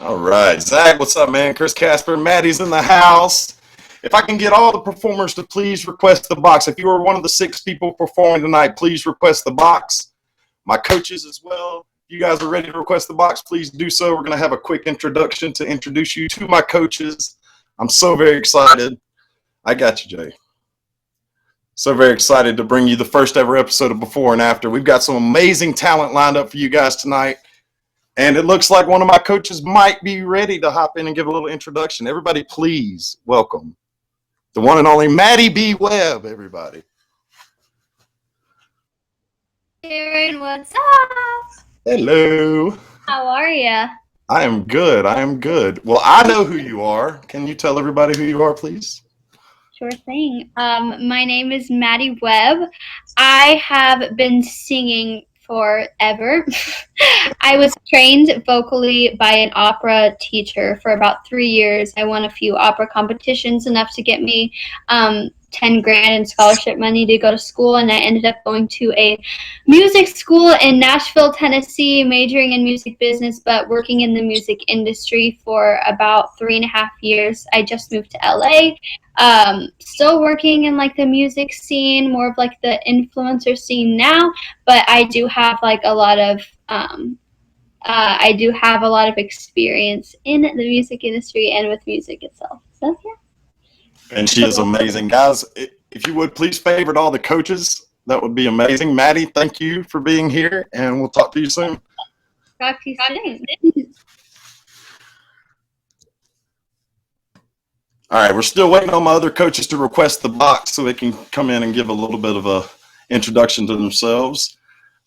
All right, Zach, what's up, man? Chris Casper, Maddie's in the house. If I can get all the performers to please request the box. If you are one of the 6 people performing tonight, please request the box. My coaches as well. If you guys are ready to request the box, please do so. We're going to have a quick introduction to introduce you to my coaches. I'm so very excited. I got you, Jay. So very excited to bring you the first ever episode of Before and After. We've got some amazing talent lined up for you guys tonight. And it looks like one of my coaches might be ready to hop in and give a little introduction. Everybody, please welcome the one and only Maddie B. Webb, everybody. Aaron, what's up? Hello. How are ya? I am good. I am good. Well, I know who you are. Can you tell everybody who you are, please? Sure thing. My name is Maddie Webb. I have been singing forever. I was trained vocally by an opera teacher for about 3 years. I won a few opera competitions, enough to get me 10 grand in scholarship money to go to school, and I ended up going to a music school in Nashville, Tennessee, majoring in music business, but working in the music industry for about 3.5 years. I just moved to LA. Still working in like the music scene, more of like the influencer scene now, but I do have like a lot of experience in the music industry and with music itself. So yeah. And she is amazing. Guys, if you would please favorite all the coaches, that would be amazing. Maddie, thank you for being here, and we'll talk to you soon. Talk to you soon. All right, we're still waiting on my other coaches to request the box so they can come in and give a little bit of a introduction to themselves.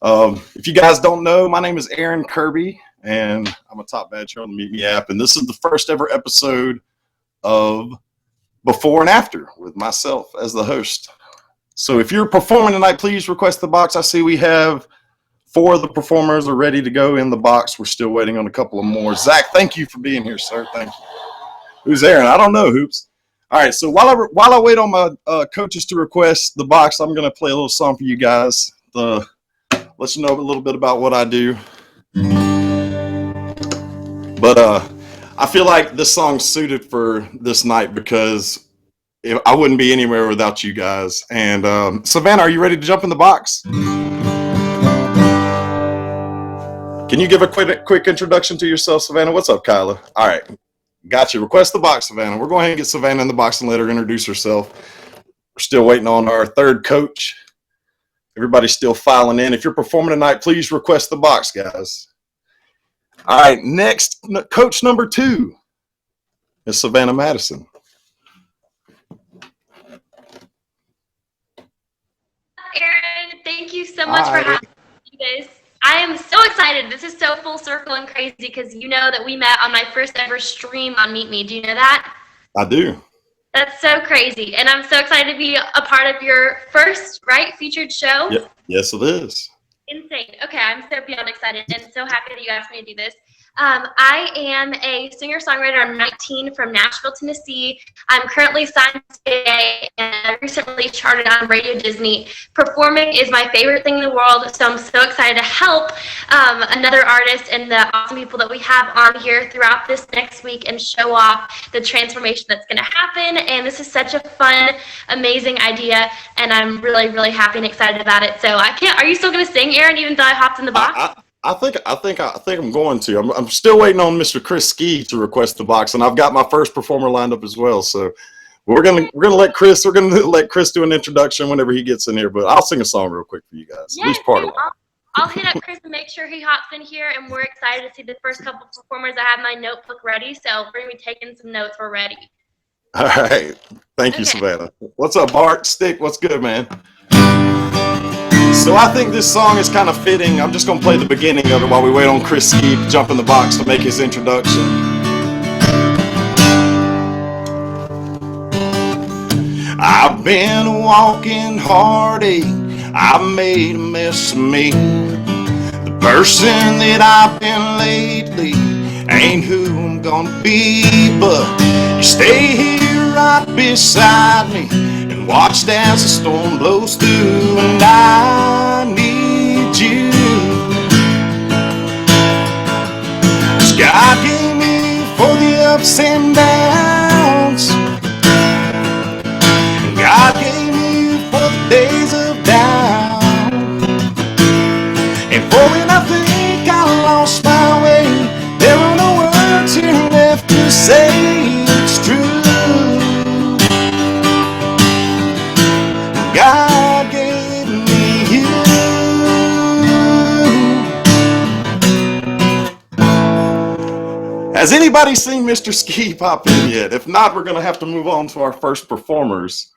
If you guys don't know, my name is Aaron Kirby, and I'm a top badge here on the Meet Me app, and this is the first ever episode of Before and After with myself as the host. So if you're performing tonight, please request the box. I see we have 4 of the performers are ready to go in the box. We're still waiting on a couple of more. Zach, thank you for being here, sir. Thank you. Who's Aaron? I don't know, Hoops. All right, so while I wait on my coaches to request the box, I'm going to play a little song for you guys to let you know a little bit about what I do. But I feel like this song's suited for this night because I wouldn't be anywhere without you guys. And Savannah, are you ready to jump in the box? Can you give a quick introduction to yourself, Savannah? What's up, Kyla? All right. Got you. Request the box, Savannah. We're going ahead and get Savannah in the box and let her introduce herself. We're still waiting on our third coach. Everybody's still filing in. If you're performing tonight, please request the box, guys. All right, next, coach number 2 is Savannah Madison. Aaron, thank you so much for having me, guys. I am so excited. This is so full circle and crazy because you know that we met on my first ever stream on Meet Me. Do you know that? I do. That's so crazy. And I'm so excited to be a part of your first, featured show. Yep. Yes, it is. Insane. Okay, I'm so beyond excited and so happy that you asked me to do this. I am a singer-songwriter. I'm 19 from Nashville, Tennessee. I'm currently signed today and I recently charted on Radio Disney. Performing is my favorite thing in the world, so I'm so excited to help another artist and the awesome people that we have on here throughout this next week and show off the transformation that's going to happen. And this is such a fun, amazing idea, and I'm really, really happy and excited about it. So are you still going to sing, Aaron, even though I hopped in the box? I think I'm going to. I'm still waiting on Mr. Chris Ski to request the box, and I've got my first performer lined up as well. So we're gonna let Chris do an introduction whenever he gets in here. But I'll sing a song real quick for you guys. Yes, part of it. I'll hit up Chris and make sure he hops in here, and we're excited to see the first couple performers. I have my notebook ready, so we're gonna be taking some notes. We're ready. All right. Thank you, Savannah. What's up, Bart? Stick, what's good, man? So I think this song is kind of fitting. I'm just going to play the beginning of it while we wait on Chris Ski to jump in the box to make his introduction. I've been walking heartache. I've made a mess of me. The person that I've been lately ain't who I'm gonna be. But you stay here right beside me and watch as the storm blows through, and I you. God gave me Has anybody seen Mr. Ski pop in yet? If not, we're going to have to move on to our first performers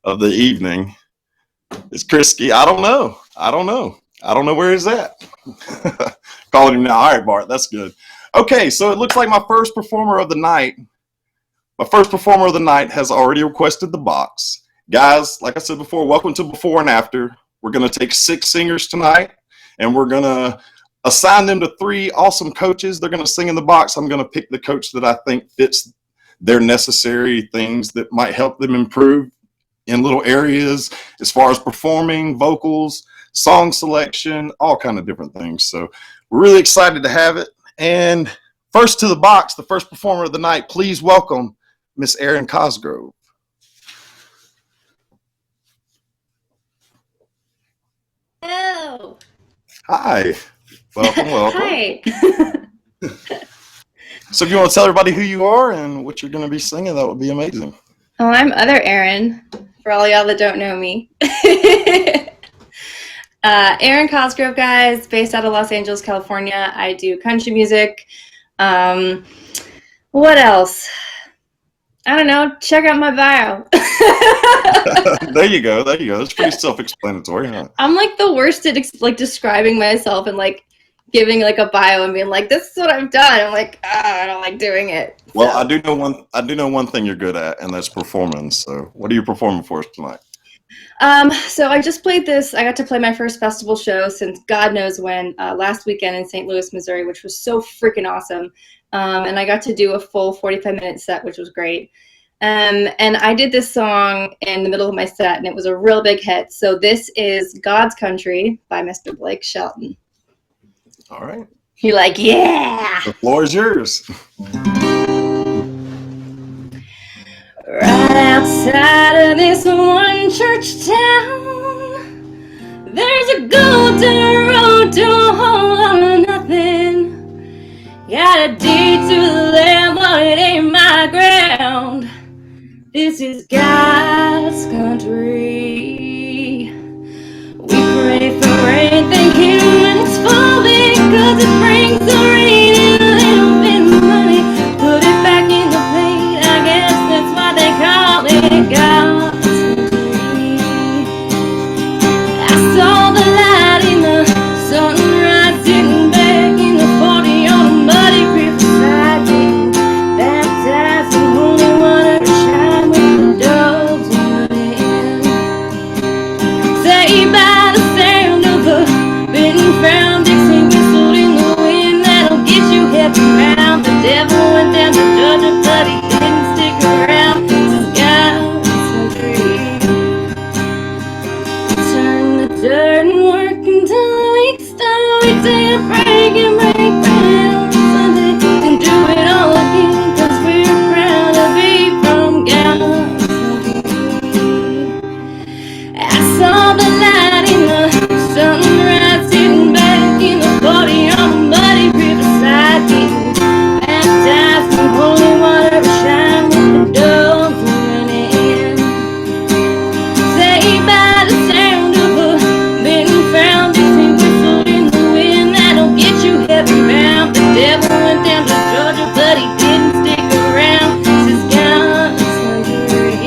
of the evening. Is Chris Ski? I don't know. I don't know where he's at. Calling him now. All right, Bart, that's good. Okay, so it looks like my first performer of the night has already requested the box. Guys, like I said before, welcome to Before and After. We're going to take 6 singers tonight, and we're going to assign them to 3 awesome coaches. They're going to sing in the box. I'm going to pick the coach that I think fits their necessary things that might help them improve in little areas as far as performing, vocals, song selection, all kind of different things. So we're really excited to have it. And first to the box, the first performer of the night, please welcome Miss Erin Cosgrove. Hello. Hi. Welcome. Hi. So if you want to tell everybody who you are and what you're going to be singing, that would be amazing. Oh, I'm other Erin, for all y'all that don't know me. Erin Cosgrove, guys, based out of Los Angeles, California. I do country music. What else? I don't know. Check out my bio. There you go. It's pretty self-explanatory, huh? I'm like the worst at describing myself and like giving like a bio and being like, this is what I've done. I'm like, I don't like doing it. Well, So. I do know one thing you're good at, and that's performing. So what are you performing for us tonight? So I just played this. I got to play my first festival show since God knows when, last weekend in St. Louis, Missouri, which was so freaking awesome. And I got to do a full 45-minute set, which was great. And I did this song in the middle of my set, and it was a real big hit. So this is God's Country by Mr. Blake Shelton. All right. You're like, yeah! The floor is yours. Right outside of this one church town, there's a golden road to a whole lot of nothing. Got a deed to the land, but it ain't my ground. This is God's country. We pray for rain, thinking when it's falling, 'cause it brings the rain and a little bit of money. Put it back in the plate, I guess that's why they call it God's country. I saw the light in the sunrise, sitting back in the 40 on a muddy riverside, getting baptized in holy water, shine with the doves running. Saved by the sound of a bitten crown, Dixie whistled in the wind, that'll get you heavy round. The devil went down to Georgia, but he didn't stick around. This is God's country. Turn the dirt and work until the week's done. We take a break and break down Sunday and do it all again, 'cause we're proud to be from God's country. I saw the light in the sunrise, sitting back in the 40 on a muddy riverside, getting baptized in holy water, shine with the doves running. Saved by the sound of a bitten frown, Dixie whistled in the wind, that'll get you heavy round. The devil went down to Georgia, but he didn't stick around. This is God's country.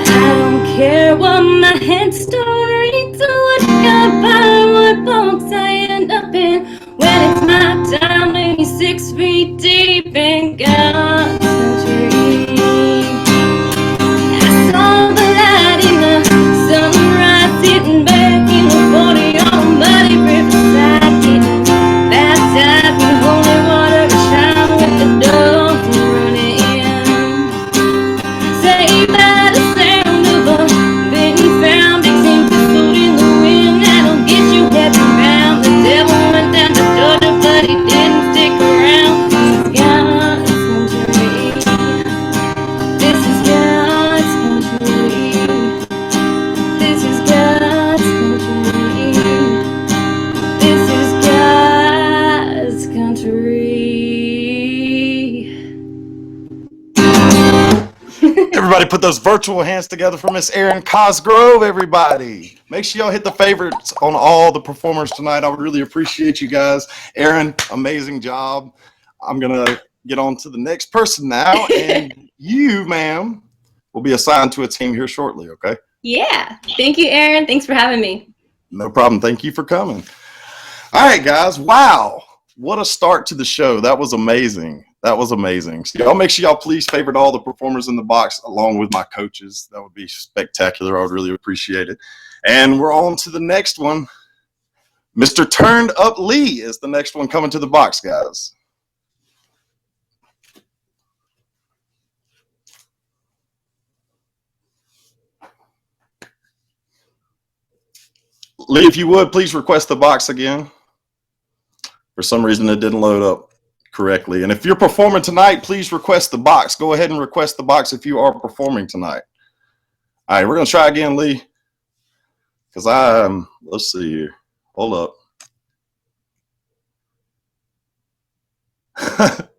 I don't care what my headstone reads or what God by what box I end up in. When it's my time, lay me 6 feet deep in God's country. I saw the light in the sunrise, sitting back in the 40 on a muddy riverside, getting baptized in holy water, shine with the doves running. Saved by the sound of a bitten frown, Dixie whistled in the wind, that'll get you heavy round. The put those virtual hands together for Miss Erin Cosgrove, everybody. Make sure y'all hit the favorites on all the performers tonight. I would really appreciate you guys. Erin, amazing job. I'm going to get on to the next person now. And you, ma'am, will be assigned to a team here shortly, okay? Yeah. Thank you, Aaron. Thanks for having me. No problem. Thank you for coming. All right, guys. Wow. What a start to the show. That was amazing. That was amazing. So y'all make sure y'all please favorite all the performers in the box along with my coaches. That would be spectacular. I would really appreciate it. And we're on to the next one. Mr. Turned Up Lee is the next one coming to the box, guys. Lee, if you would, please request the box again. For some reason, it didn't load up correctly. And if you're performing tonight, please request the box. Go ahead and request the box if you are performing tonight. All right, we're going to try again, Lee. Because let's see here. Hold up.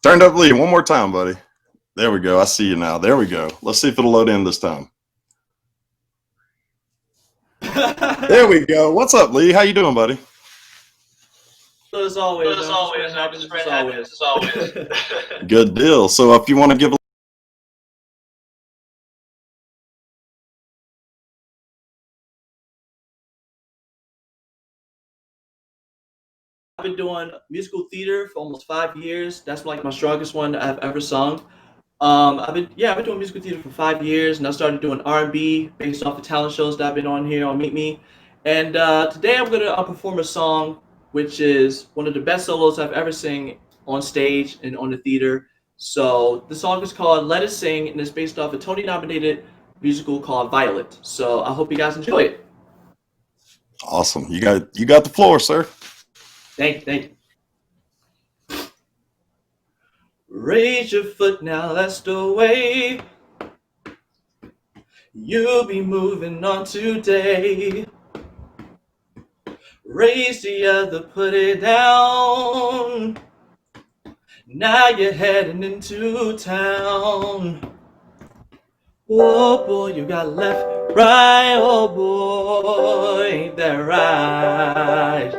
Turned Up Lee, one more time, buddy. There we go. I see you now. There we go. Let's see if it'll load in this time. There we go. What's up, Lee? How you doing, buddy? As always. Good deal. So if you want to give I've been doing musical theater for almost 5 years. That's like my strongest one I've ever sung. I've been doing musical theater for 5 years, and I started doing R&B based off the talent shows that I've been on here on Meet Me. And today I'm gonna perform a song which is one of the best solos I've ever sang on stage and on the theater. So the song is called Let Us Sing, and it's based off a Tony-nominated musical called Violet. So I hope you guys enjoy it. Awesome. You got the floor, sir. Thank you. Raise your foot now, that's the way you'll be moving on today. Raise the other, put it down. Now you're heading into town. Oh boy, you got left, right, oh boy, ain't that right?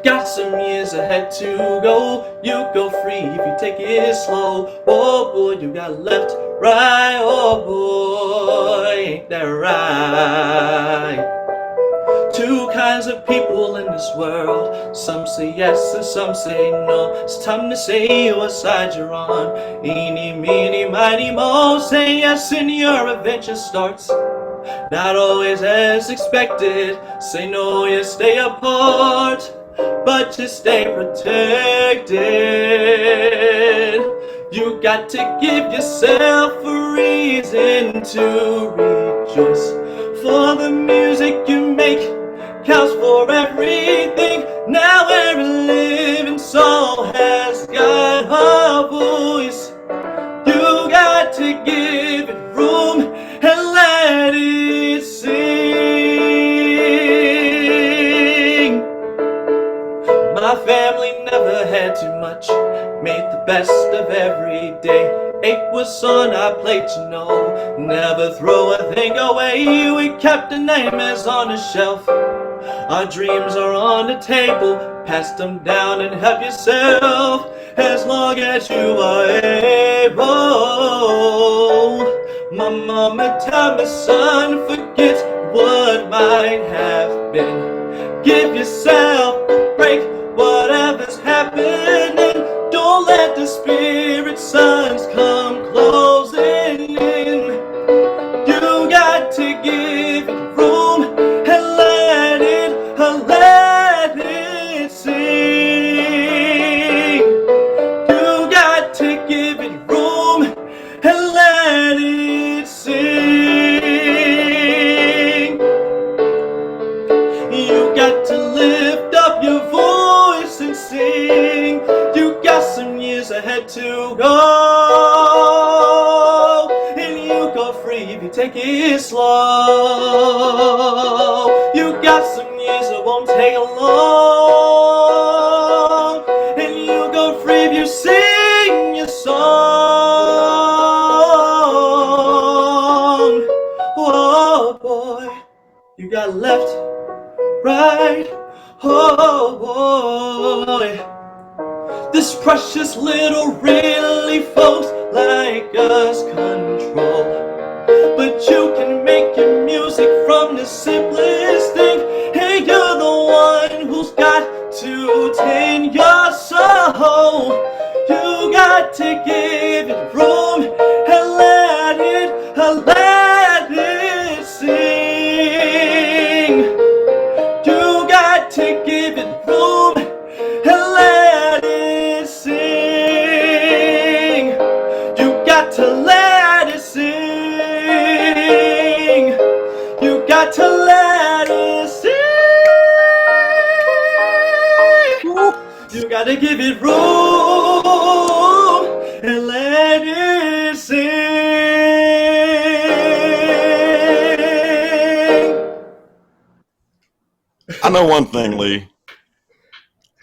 Got some years ahead to go, you go free if you take it slow. Oh boy, you got left, right, oh boy, ain't that right? Two kinds of people in this world. Some say yes and some say no. It's time to say what side you're on. Eeny, meeny, miny, mo. Say yes and your adventure starts. Not always as expected. Say no, you stay apart. But you stay protected. You got to give yourself a reason to rejoice. For the music you make counts for everything. Now every living soul has got a voice. You got to give it room and let it sing. My family never had too much, made the best of every day. 8 was on our plate, you know, never throw a thing away. We kept the name as on a shelf. Our dreams are on the table, pass them down and help yourself as long as you are able. My mama tell me, son, forget what might have been. Give yourself a break, whatever's happening. Don't let the spirit suns come closing in. You got to give it room and let it sing. You got to give it room and let it sing. You got to lift up your voice and sing. You got some years ahead to go, and you go free if you take it slow. You got some years that won't take long, and you go free if you sing your song. You got left, right, oh boy. This precious little really folks like us control. But you can make your music from the simplest thing. Hey, you're the one who's got to tame your soul. You got to give it room and let it sing. You got to give it room and let it sing. You got to let it sing. You got to let it sing. You got to give it room and let it sing. I know one thing, Lee.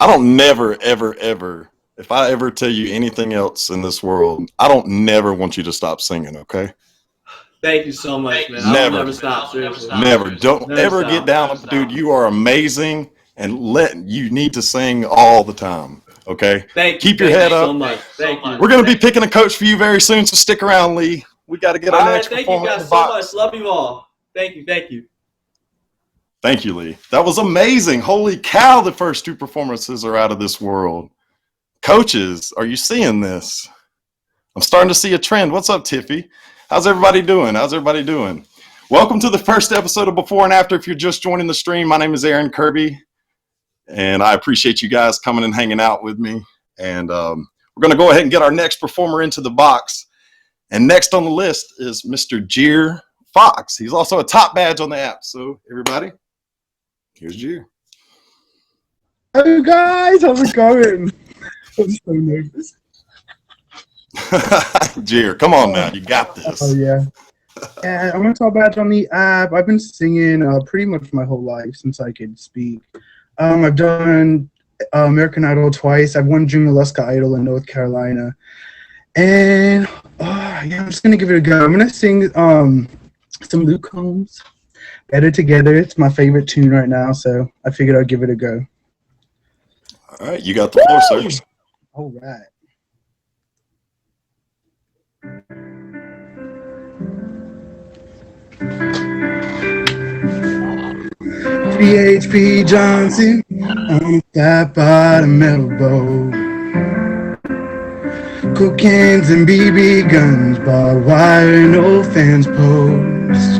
I don't never, ever, ever, if I ever tell you anything else in this world, I don't never want you to stop singing, okay? Thank you so much, man. Never. I'll never stop, seriously. Never. Don't Never ever stop. get down. Dude, you are amazing, and you need to sing all the time, okay? Thank you. Keep your Thank head you up. so much. Thank you. We're going to be picking a coach for you very soon, so stick around, Lee. We got to get All our right, next thank you performance in guys the so box. much. Love you all. Thank you. Thank you. Thank you, Lee. That was amazing. Holy cow, the first two performances are out of this world. Coaches, are you seeing this? I'm starting to see a trend. What's up, Tiffy? How's everybody doing? Welcome to the first episode of Before and After. If you're just joining the stream, my name is Aaron Kirby, and I appreciate you guys coming and hanging out with me. And we're going to go ahead and get our next performer into the box. And next on the list is Mr. Jeer Fox. He's also a top badge on the app. So, everybody, here's Jeer. Hey guys, how's it going? I'm so nervous. Jeer, come on now. You got this. Oh yeah. And I'm gonna talk about on the app. I've been singing pretty much my whole life since I could speak. I've done American Idol twice. I've won Junior Alaska Idol in North Carolina. And yeah, I'm just gonna give it a go. I'm gonna sing some Luke Combs, Better Together. It's my favorite tune right now, so I figured I'd give it a go. All right, you got the floor, sir. All right. PHP Johnson on that bottom metal bowl. Coke cans and BB guns, barbed wire, no fence posts.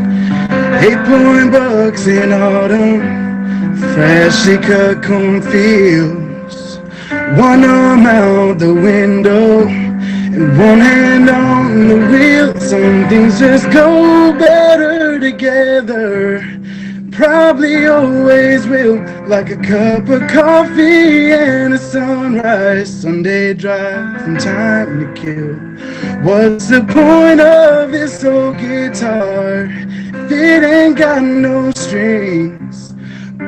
8-point bucks in autumn, freshly cut cornfields. One arm out the window and one hand on the wheel. Some things just go better together. Probably always will, like a cup of coffee and a sunrise, Sunday drive and time to kill. What's the point of this old guitar if it ain't got no strings?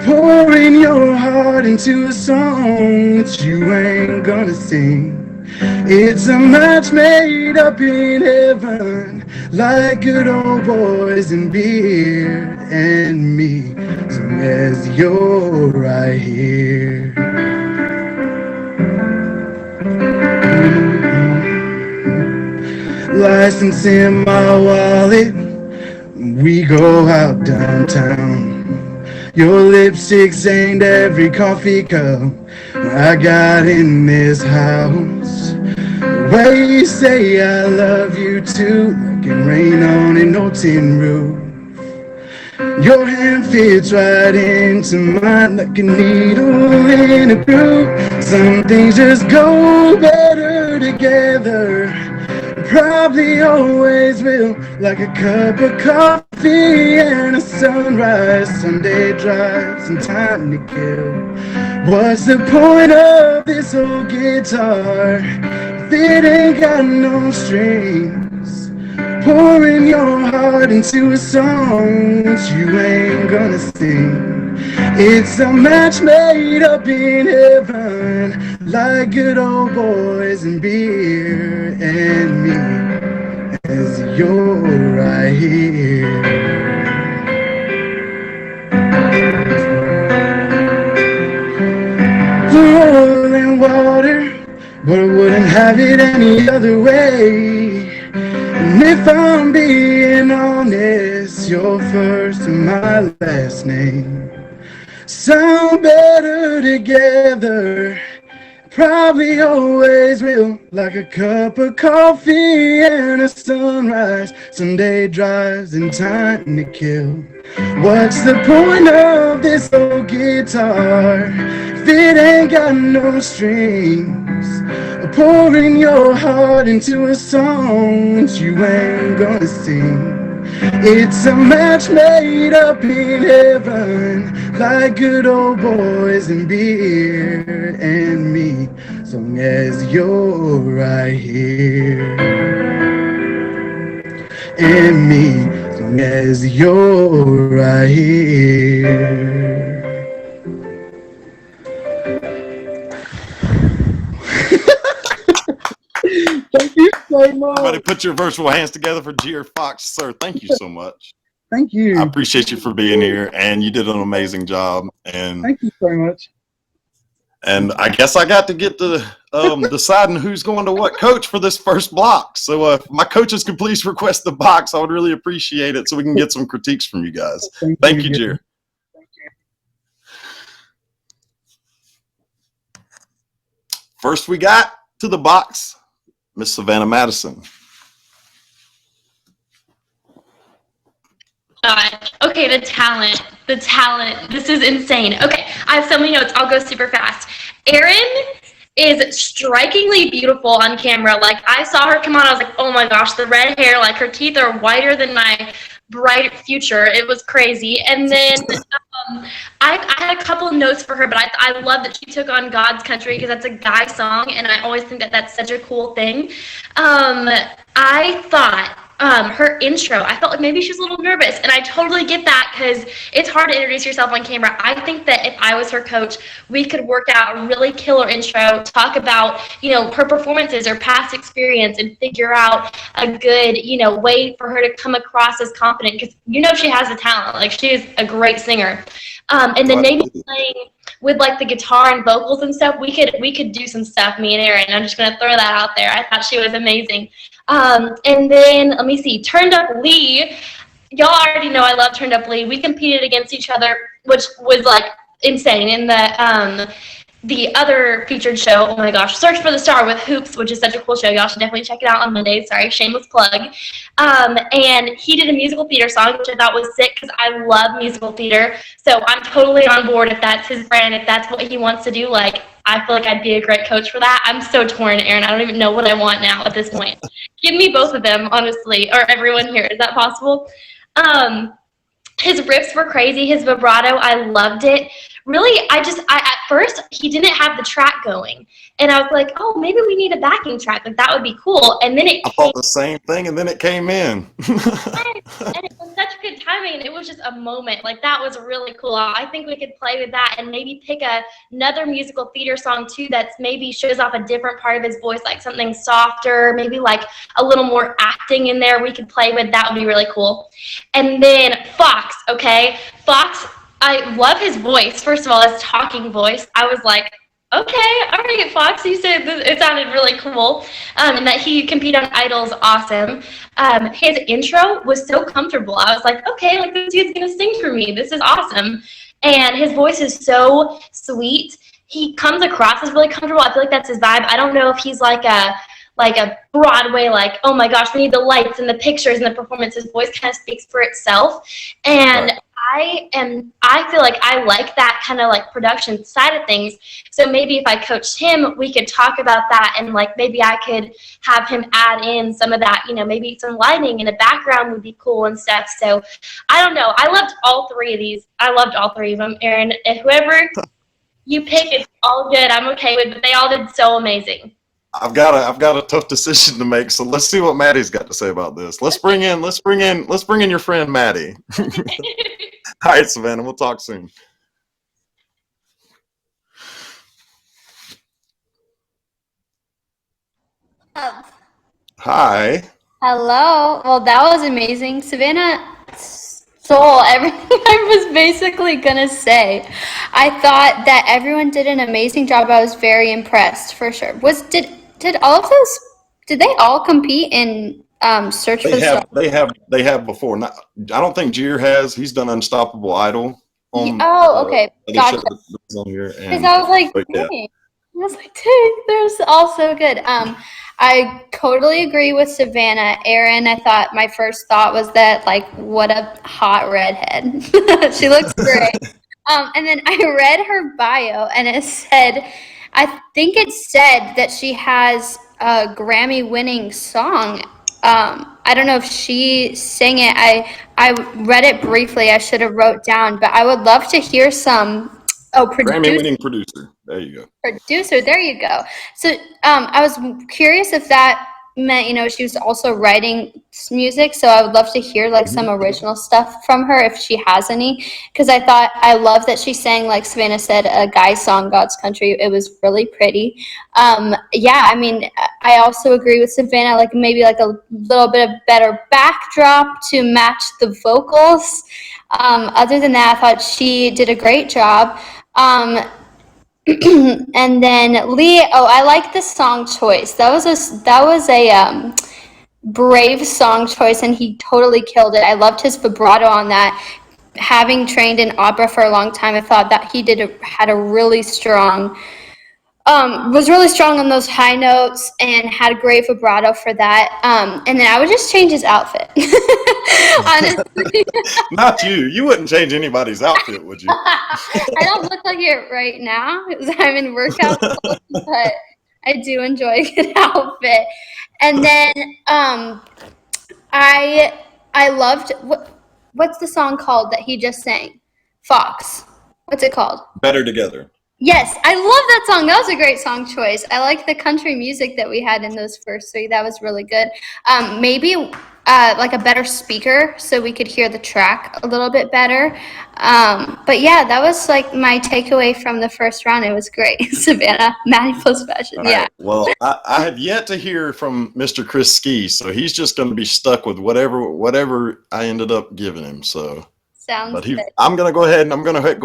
Pouring your heart into a song that you ain't gonna sing. It's a match made up in heaven, like good old boys and beer and me, as long as you're right here. License in my wallet, we go out downtown. Your lipstick's stained every coffee cup I got in this house. The way you say I love you too, like it rain on an old tin roof. Your hand fits right into mine like a needle in a groove. Some things just go better together, probably always will, like a cup of coffee and a sunrise, Sunday drives and time to kill. What's the point of this old guitar if it ain't got no strings? Pouring your heart into a song that you ain't gonna sing. It's a match made up in heaven, like good old boys and beer and me, as you're right here. daughter, but I wouldn't have it any other way. And if I'm being honest, you're first and my last name sound better together. Probably always will, like a cup of coffee and a sunrise. Sunday drives and time to kill. What's the point of this old guitar if it ain't got no strings? Pouring your heart into a song that you ain't gonna sing. It's a match made up in heaven, like good old boys and beer and me, as long as you're right here. And me, as long as you're right here. Thank you so much. Everybody put your virtual hands together for Jer Fox, sir. Thank you so much. Thank you. I appreciate you for being here, and you did an amazing job. And Thank you so much. And I guess I got to get to deciding who's going to what coach for this first block. So if my coaches could please request the box, I would really appreciate it so we can get some critiques from you guys. Thank you, Jer. First we got to the box, Miss Savannah Madison. God. Okay, the talent. This is insane. Okay, I have so many notes. I'll go super fast. Erin is strikingly beautiful on camera. Like, I saw her come on, I was like, oh my gosh, the red hair, like her teeth are whiter than my bright future. It was crazy. And then I had a couple of notes for her, but I love that she took on God's Country because that's a guy song, and I always think that that's such a cool thing. I thought her intro, I felt like maybe she was a little nervous, and I totally get that because it's hard to introduce yourself on camera. I think that if I was her coach, we could work out a really killer intro, talk about, you know, her performances or past experience, and figure out a good, you know, way for her to come across as confident, because you know she has the talent. Like, she is a great singer. And then maybe playing with like the guitar and vocals and stuff, we could do some stuff, me and Erin. I'm just gonna throw that out there. I thought she was amazing. And then let me see, Turned Up Lee. Y'all already know I love Turned Up Lee. We competed against each other, which was like insane. In the other featured show, oh my gosh, Search for the Star with Hoops, which is such a cool show. Y'all should definitely check it out on Mondays. Sorry, shameless plug. And he did a musical theater song, which I thought was sick because I love musical theater. So I'm totally on board if that's his brand, if that's what he wants to do. Like, I feel like I'd be a great coach for that. I'm so torn, Erin. I don't even know what I want now at this point. Give me both of them, honestly, or everyone here. Is that possible? His riffs were crazy. His vibrato, I loved it. Really, at first, he didn't have the track going. And I was like, oh, maybe we need a backing track. Like, that would be cool. And then I thought the same thing, and then it came in. And it was such good timing, and it was just a moment. Like, that was really cool. I think we could play with that and maybe pick another musical theater song, too, that's maybe shows off a different part of his voice, like something softer, maybe like a little more acting in there we could play with. That would be really cool. And then Fox, okay? Fox, I love his voice. First of all, his talking voice. I was like, okay, all right, Fox, you said it sounded really cool. And that he competed on Idol's awesome. His intro was so comfortable. I was like, okay, like, this dude's gonna sing for me. This is awesome. And his voice is so sweet. He comes across as really comfortable. I feel like that's his vibe. I don't know if he's like a Broadway, like, oh my gosh, we need the lights and the pictures and the performance. His voice kind of speaks for itself. And right. I feel like I like that kind of like production side of things. So maybe if I coached him, we could talk about that, and like maybe I could have him add in some of that, you know, maybe some lighting in the background would be cool and stuff. So I don't know. I loved all three of these. I loved all three of them, Erin. Whoever you pick, it's all good. I'm okay with, but they all did so amazing. I've got a tough decision to make, so let's see what Maddie's got to say about this. Let's bring in your friend Maddie. All right, Savannah, we'll talk soon. Hi. Hello. Well, that was amazing. Savannah stole everything I was basically gonna say. I thought that everyone did an amazing job. I was very impressed for sure. Did all of those? Did they all compete in Search for They the have, Stars? they have before. Not, I don't think Jeer has. He's done Unstoppable Idol on Oh, okay, other show gotcha. that's on here. Because And I was like, but yeah, dang. I was like, dang, they're all so good. I totally agree with Savannah. Erin, I thought my first thought was that, like, what a hot redhead. She looks great. And then I read her bio, and it said, I think it said that she has a Grammy-winning song. I don't know if she sang it. I read it briefly. I should have wrote down, but I would love to hear some. Oh, Grammy winning producer. There you go. producer. There you go. So I was curious if that meant, she was also writing music. So I would love to hear like some original stuff from her if she has any. Because I love that she sang, like Savannah said, a guy song, God's Country. It was really pretty. Yeah, I mean, I also agree with Savannah, like maybe like a little bit of better backdrop to match the vocals. Other than that, I thought she did a great job. And then Lee, I like the song choice. That was a brave song choice, and he totally killed it. I loved his vibrato on that. Having trained in opera for a long time, I thought that he had a really strong, was really strong on those high notes and had a great vibrato for that. And then I would just change his outfit. Honestly. Not you. You wouldn't change anybody's outfit, would you? I don't look like it right now because I'm in workout clothes, but I do enjoy a good outfit. And then I loved what's the song called that he just sang? Fox. What's it called? Better Together. Yes, I love that song. That was a great song choice. I like the country music that we had in those first three. That was really good. Maybe like a better speaker so we could hear the track a little bit better. But yeah, that was like my takeaway from the first round. It was great. Savannah, Maddie plus fashion. All Yeah. right. Well, I have yet to hear from Mr. Chris Ski, so he's just going to be stuck with whatever I ended up giving him. So. Sounds But good. I'm going to go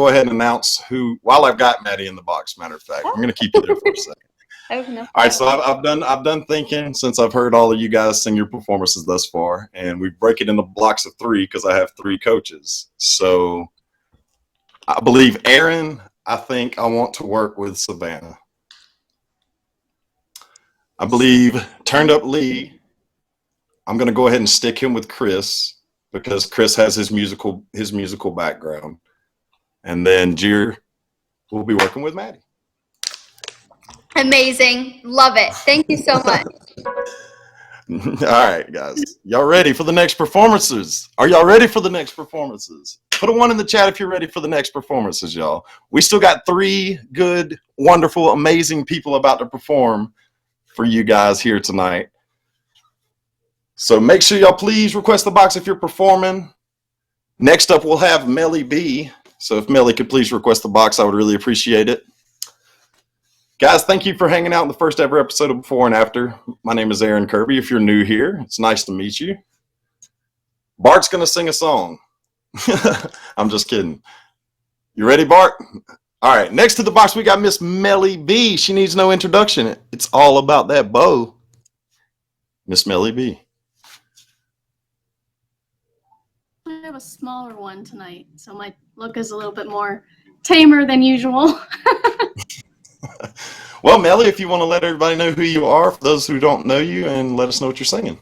ahead and announce who, while I've got Maddie in the box, matter of fact. I'm going to keep you there for a second. Oh, no. All right, so I've done thinking since I've heard all of you guys sing your performances thus far, and we break it into blocks of 3 because I have 3 coaches. So I believe Erin, I think I want to work with Savannah. I believe Turned Up Lee, I'm going to go ahead and stick him with Chris, because Chris has his musical background. And then Jeer will be working with Maddie. Amazing. Love it. Thank you so much. All right, guys. Y'all ready for the next performances? Are y'all ready for the next performances? Put a 1 in the chat if you're ready for the next performances, y'all. We still got 3 good, wonderful, amazing people about to perform for you guys here tonight. So make sure y'all please request the box if you're performing. Next up, we'll have Melly B. So if Melly could please request the box, I would really appreciate it. Guys, thank you for hanging out in the first ever episode of Before and After. My name is Aaron Kirby. If you're new here, it's nice to meet you. Bart's going to sing a song. I'm just kidding. You ready, Bart? All right, next to the box, we got Miss Melly B. She needs no introduction. It's all about that bow. Miss Melly B. I have a smaller one tonight, so my look is a little bit more tamer than usual. Well, Melly, if you want to let everybody know who you are, for those who don't know you, and let us know what you're singing.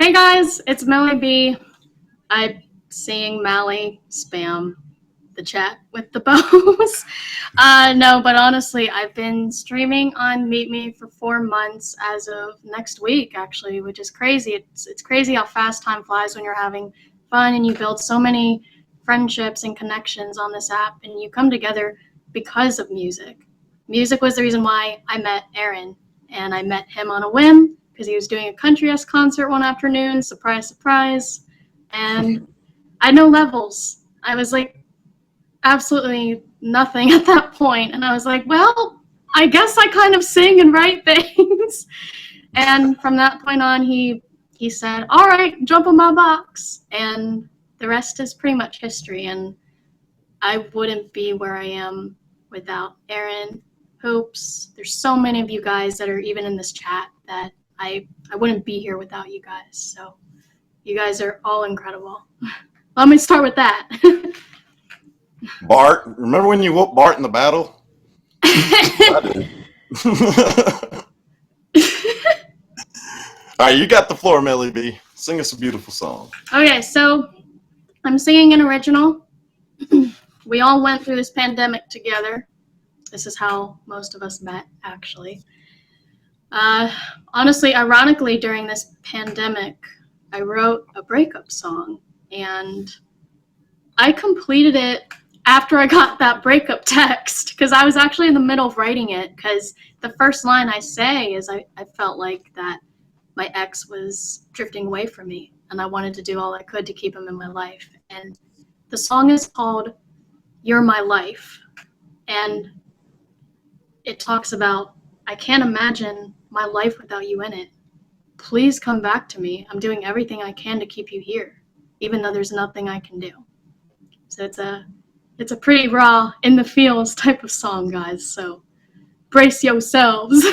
Hey guys, it's Melly B. I sing Mally, spam the chat with the bows. No, but honestly, I've been streaming on Meet Me for 4 months as of next week, actually, which is crazy. It's crazy how fast time flies when you're having fun and you build so many friendships and connections on this app, and you come together because of music. Music was the reason why I met Aaron, and I met him on a whim because he was doing a country-esque concert one afternoon, surprise, surprise, and I had no levels. I was like absolutely nothing at that point, and I was like, well, I guess I kind of sing and write things. And from that point on, he said, all right, jump on my box. And the rest is pretty much history, and I wouldn't be where I am without Aaron, Hopes. There's so many of you guys that are even in this chat that I wouldn't be here without you guys. So you guys are all incredible. Let me start with that. Bart, remember when you whooped Bart in the battle? I did. All right, you got the floor, Melly B. Sing us a beautiful song. Okay, so I'm singing an original. We all went through this pandemic together. This is how most of us met, actually. Honestly, ironically, during this pandemic, I wrote a breakup song, and I completed it after I got that breakup text, because I was actually in the middle of writing it, because the first line I say is I felt like that my ex was drifting away from me, and I wanted to do all I could to keep him in my life. And the song is called You're My Life, and it talks about, I can't imagine my life without you in it. Please come back to me. I'm doing everything I can to keep you here, even though there's nothing I can do. So it's a pretty raw, in the feels type of song, guys. So brace yourselves.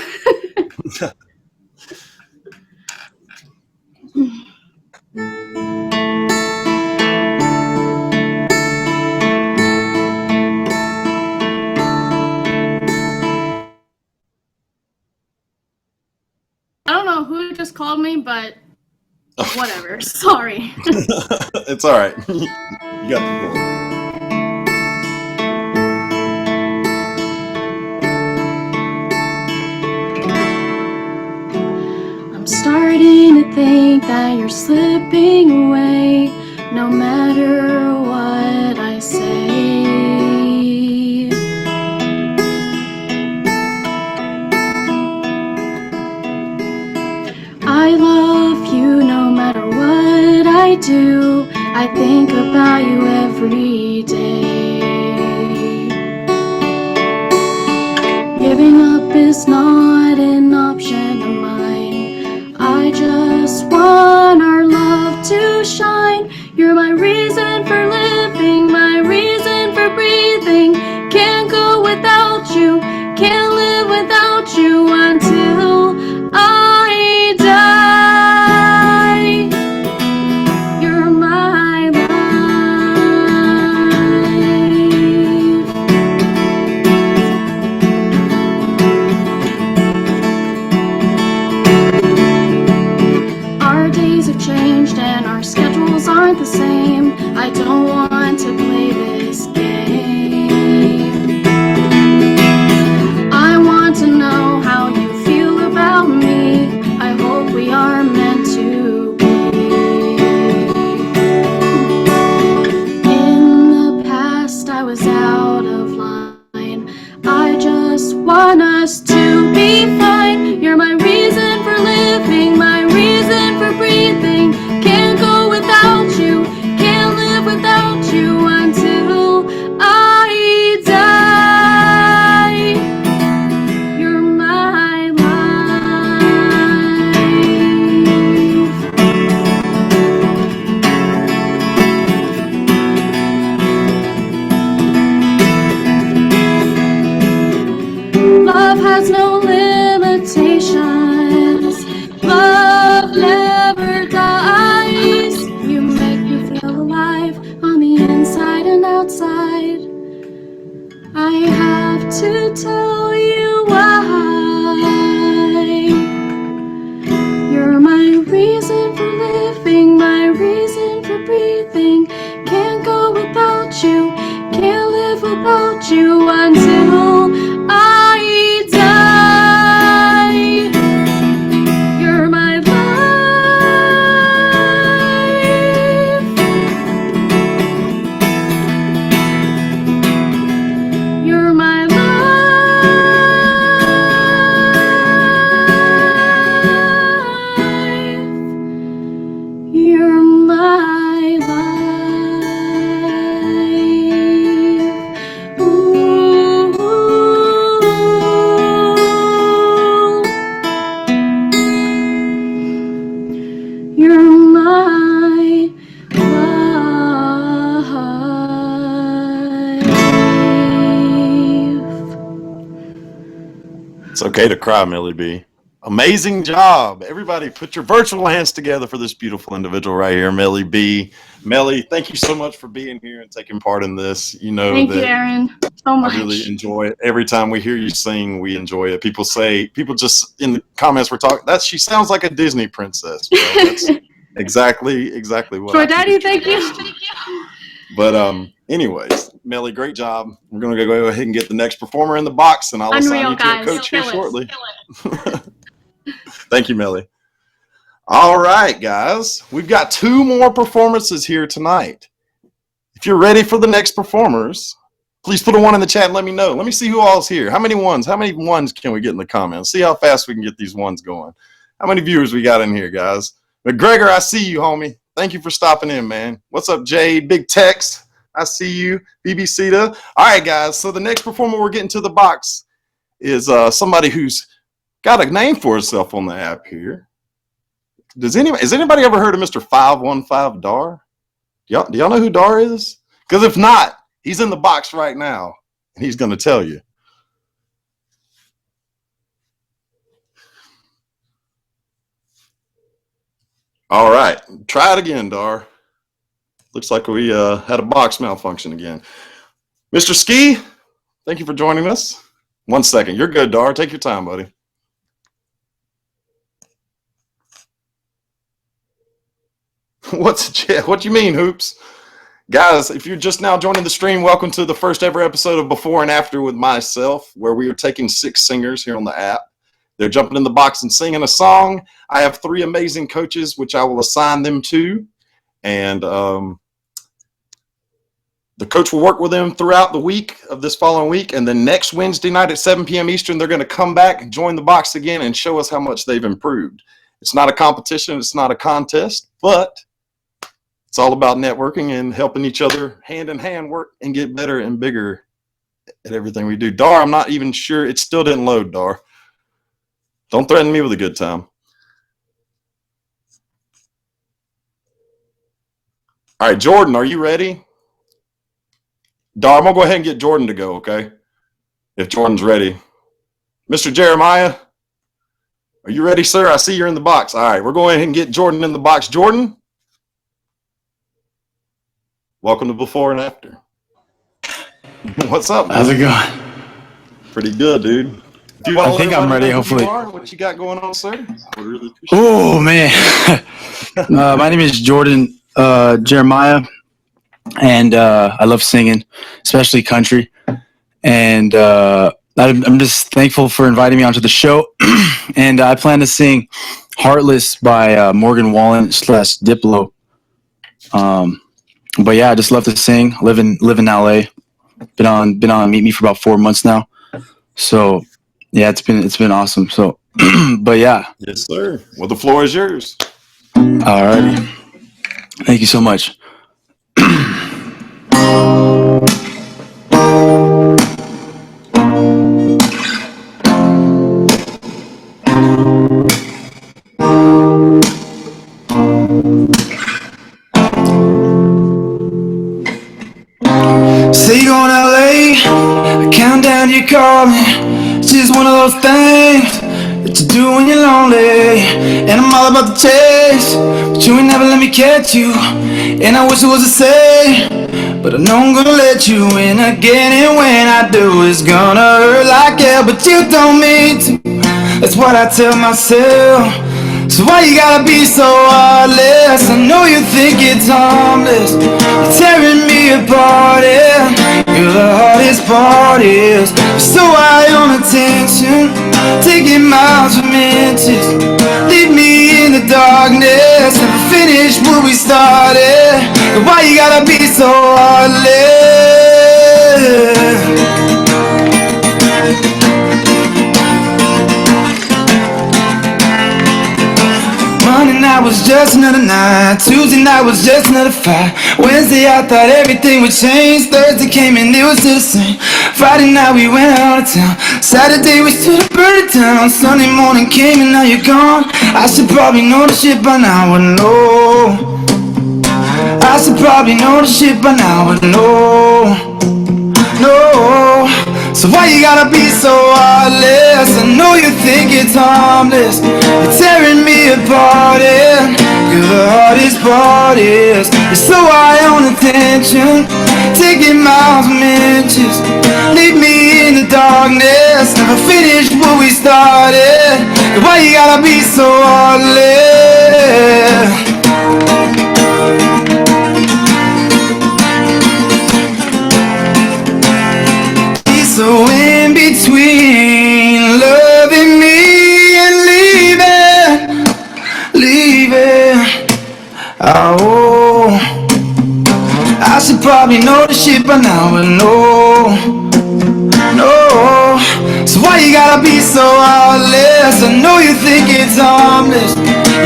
I don't know who just called me, but whatever. Sorry. It's all right. You got the floor. I'm starting to think that you're slipping away, no matter what I say. I love you no matter what I do. I think about you every day. Giving up is not an option of mine. I just want our love to shine. You're my reason for living, my reason for breathing. Can't go without you, can't live without you until I die. You're my life. Our days have changed and our schedules aren't the same. I don't want to play this game. I want to know how you feel about me. I hope we are meant to be. In the past, I was out of line. I just want us to be fine. You're my reason for living, my reason for breathing. Can't go without you, can't live without you until I die. You're my life. Love has no limitations. Love never dies. You make me feel alive on the inside and outside. I have to tell you why. You're my reason for living, my reason for breathing. Can't go without you, can't live without you until I die. You're my life. You're my life. You're my life. Ooh, ooh. It's okay to cry, Millie B. Amazing job. Everybody put your virtual hands together for this beautiful individual right here, Millie B. Millie, thank you so much for being here and taking part in this. You know Thank you, that Aaron, so much. I really enjoy it. Every time we hear you sing, we enjoy it. People just in the comments we're talking, she sounds like a Disney princess. Bro. That's exactly what Short I Daddy, think. thank you. But anyways, Millie, great job. We're gonna go ahead and get the next performer in the box, and I'll assign Unreal, you to guys. a coach here Kill it. shortly. Thank you, Millie. All right, guys, we've got 2 more performances here tonight. If you're ready for the next performers, please put a 1 in the chat and let me know. Let me see who all's here. How many ones can we get in the comments? See how fast we can get these ones going. How many viewers we got in here, guys? McGregor, I see you, homie. Thank you for stopping in, man. What's up, Jade? Big Tex, I see you. BBC. All right, guys, so the next performer we're getting to the box is somebody who's got a name for herself on the app here. Has anybody ever heard of Mr. 515 Dar? Do y'all know who Dar is? Because if not, he's in the box right now, and he's going to tell you. All right, try it again, Dar. Looks like we had a box malfunction again. Mr. Ski, thank you for joining us. 1 second. You're good, Dar. Take your time, buddy. What you mean, Hoops? Guys, if you're just now joining the stream, welcome to the first ever episode of Before and After with myself, where we are taking 6 singers here on the app. They're jumping in the box and singing a song. I have 3 amazing coaches, which I will assign them to. And the coach will work with them throughout the week of this following week. And then next Wednesday night at 7 p.m. Eastern, they're going to come back and join the box again and show us how much they've improved. It's not a competition. It's not a contest, but it's all about networking and helping each other hand in hand work and get better and bigger at everything we do. Dar, I'm not even sure. It still didn't load, Dar. Don't threaten me with a good time. All right, Jordan, are you ready? Dar, I'm going to go ahead and get Jordan to go, okay? If Jordan's ready. Mr. Jeremiah, are you ready, sir? I see you're in the box. All right, we're going ahead and get Jordan in the box. Jordan? Welcome to Before and After. What's up, man? How's it going? Pretty good, dude. I think I'm ready, hopefully. What you got going on, sir? Really Oh, man. My name is Jordan Jeremiah, and I love singing, especially country. And I'm just thankful for inviting me onto the show. And I plan to sing Heartless by Morgan Wallen / Diplo. But yeah, I just love to sing. Live in LA. Been on Meet Me for about 4 months now. So yeah, it's been awesome. So but yeah. Yes, sir. Well, the floor is yours. All righty. Thank you so much. Say you're going LA, countdown you call me. It's just one of those things that you do when you're lonely. And I'm all about the chase, but you ain't never let me catch you. And I wish it was the same, but I know I'm gonna let you in again. And when I do, it's gonna hurt like hell, but you don't mean to. That's what I tell myself. So why you gotta be so heartless? I know you think it's harmless. You're tearing me apart, yeah. You're the hardest part, is so high on attention, taking miles from inches. Leave me in the darkness, never finish what we started. And why you gotta be so heartless? Monday night was just another night. Tuesday night was just another fight. Wednesday I thought everything would change. Thursday came and it was still the same. Friday night we went out of town. Saturday we stood up early down. Sunday morning came and now you're gone. I should probably know the shit by now, but no. I should probably know the shit by now, but no. So why you gotta be so heartless? I know you think it's harmless. You're tearing me apart, and you're the hardest part is you're so high on attention, taking miles and inches. Leave me in the darkness, never finish what we started. Why you gotta be so heartless? So in between loving me and leaving, oh, I should probably know the shit by now, but no. So why you gotta be so heartless? I know you think it's harmless.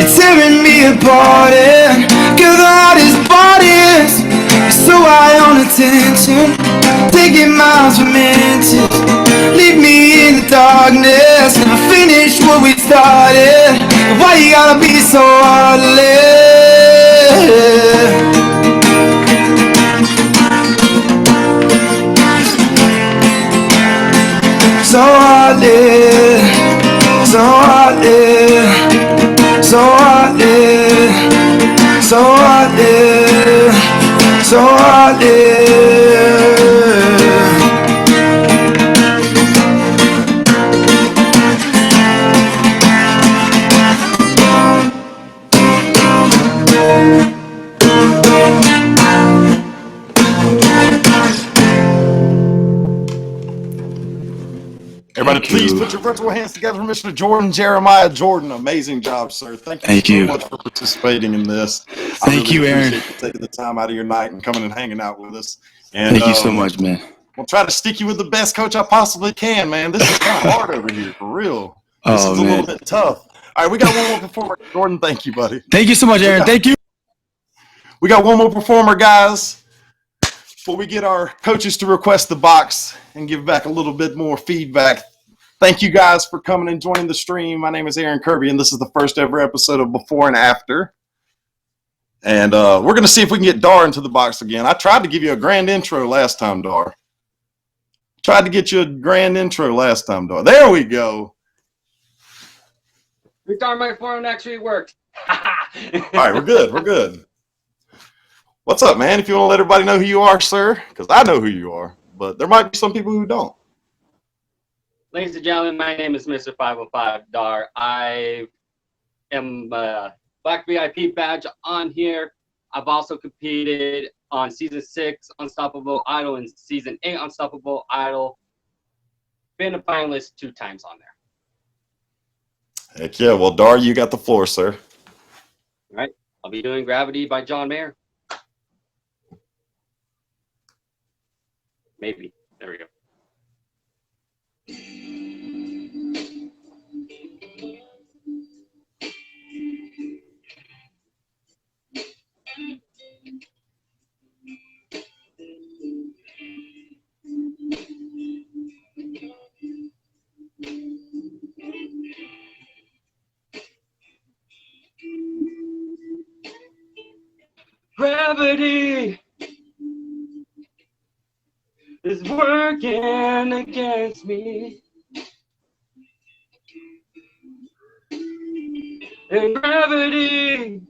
You're tearing me apart, and you're the hardest part is you're so high on attention, taking miles from inches. Leave me in the darkness, never finish what we started. Why you gotta be so heartless? So heartless, so heartless, so heartless, so heartless, so heartless. Everybody, please put your virtual hands together for Mr. Jordan Jeremiah Jordan. Amazing job, sir. Thank you so much for participating in this. Thank you, Aaron. Appreciate you taking the time out of your night and coming and hanging out with us. And, Thank you so much, man. I'll try to stick you with the best coach I possibly can, man. This is kind of hard over here, for real. This is a little bit tough. All right, we got one more performer. Jordan, thank you, buddy. Thank you so much, Aaron. Thank you. We got one more performer, guys. Before we get our coaches to request the box and give back a little bit more feedback, thank you guys for coming and joining the stream. My name is Aaron Kirby, and this is the first ever episode of Before and After. And we're going to see if we can get Dar into the box again. I tried to give you a grand intro last time, Dar. Tried to get you a grand intro last time, Dar. There we go. We thought my phone actually worked. All right, we're good. We're good. What's up, man? If you want to let everybody know who you are, sir, because I know who you are, but there might be some people who don't. Ladies and gentlemen, my name is Mr. 505 Dar. I am a Black VIP badge on here. I've also competed on Season 6 Unstoppable Idol and Season 8 Unstoppable Idol. Been a finalist 2 times on there. Heck yeah. Well, Dar, you got the floor, sir. All right. I'll be doing Gravity by John Mayer. Maybe. There we go. Gravity is working against me, and gravity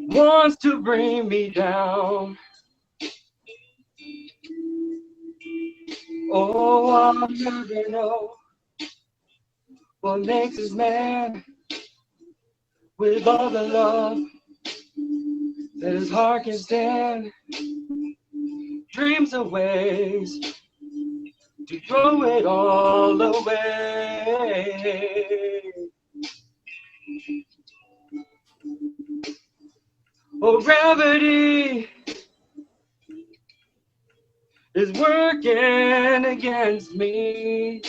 wants to bring me down. Oh, I'll never know what makes us man with all the love that his heart can stand. Dreams of ways to throw it all away. Oh, gravity is working against me,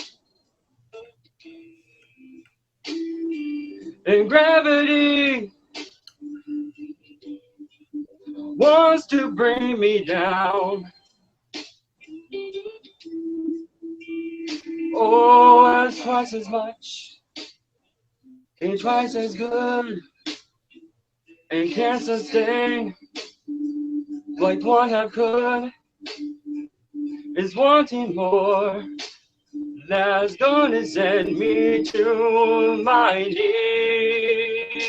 and gravity wants to bring me down. Oh, that's twice as much, ain't twice as good, and can't sustain like one half could. is wanting more. That's gonna send me to my knees.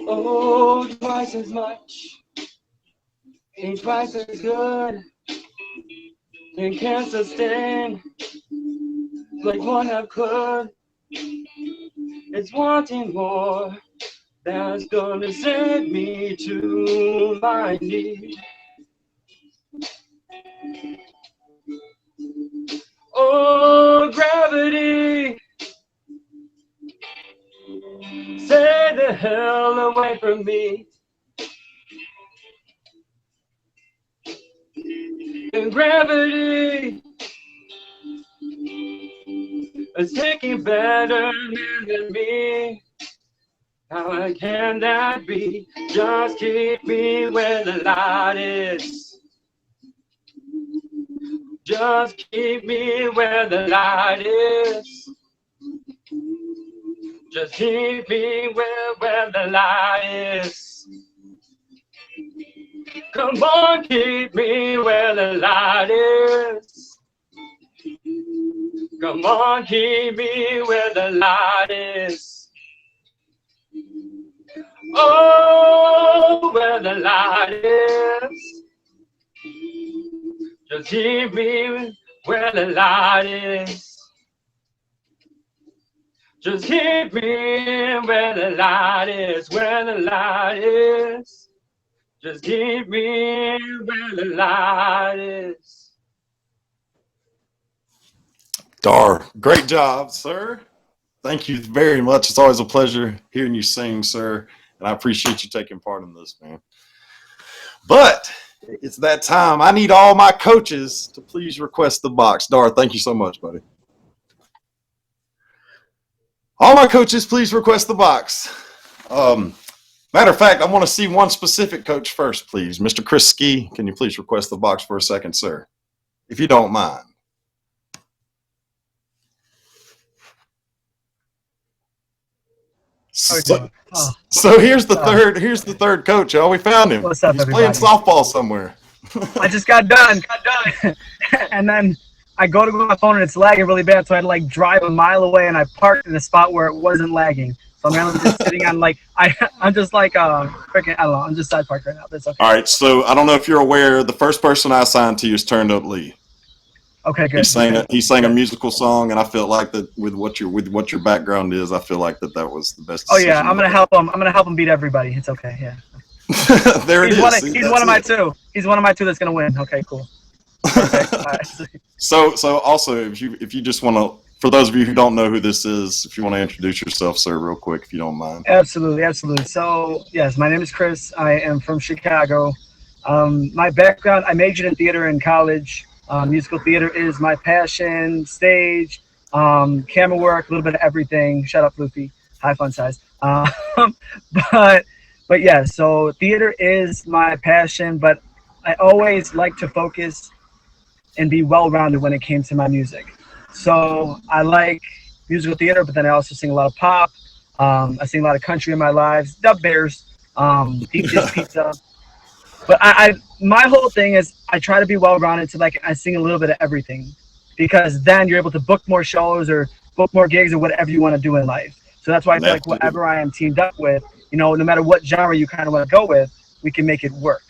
Oh, twice as much, ain't twice as good, and can't sustain like one I could. It's wanting more that's gonna send me to my knees. Oh, gravity, stay the hell away from me. And gravity is taking better men than me. How can that be? Just keep me where the light is. Just keep me where the light is. Just keep me where the light is. Come on, keep me where the light is. Come on, keep me where the light is. Oh, where the light is. Just keep me where the light is. Just keep me where the light is, where the light is. Just keep me where the light is. Dar, great job, sir. Thank you very much. It's always a pleasure hearing you sing, sir. And I appreciate you taking part in this, man. But it's that time. I need all my coaches to please request the box. Dar, thank you so much, buddy. All my coaches, please request the box. Matter of fact, I want to see one specific coach first, please. Mr. Chris Ski, can you please request the box for a second, sir? If you don't mind. So here's the third coach, y'all. We found him. What's up, He's everybody? playing softball somewhere. I just got done. And then I go to go on my phone and it's lagging really bad, so I had to like drive a mile away and I parked in a spot where it wasn't lagging. So I'm randomly just sitting on like I'm just like freaking I don't know, I'm just side parked right now. That's okay. All right, so I don't know if you're aware, the first person I assigned to you is Turned Up Lee. Okay, good. He sang a musical song, and I felt like that with what your background is, I feel like that was the best. Oh yeah, I'm gonna help him. I'm gonna help him beat everybody. It's okay. Yeah. There it is. He's one of my two. He's one of my two that's gonna win. Okay, cool. Okay. All right. So also, if you just want to, for those of you who don't know who this is, if you want to introduce yourself, sir, real quick, if you don't mind. Absolutely. So yes, my name is Chris. I am from Chicago. My background, I majored in theater in college. Musical theater is my passion. Stage, camera work, a little bit of everything. Shut up, Luffy. High fun size. But yeah, so theater is my passion, but I always like to focus and be well-rounded when it came to my music. So I like musical theater, but then I also sing a lot of pop. I sing a lot of country in my lives. Dub Bears, Peaches Pizza. But my whole thing is I try to be well-rounded, so like I sing a little bit of everything, because then you're able to book more shows or book more gigs or whatever you want to do in life. So that's why I feel like whatever I am teamed up with, no matter what genre you kind of want to go with, we can make it work.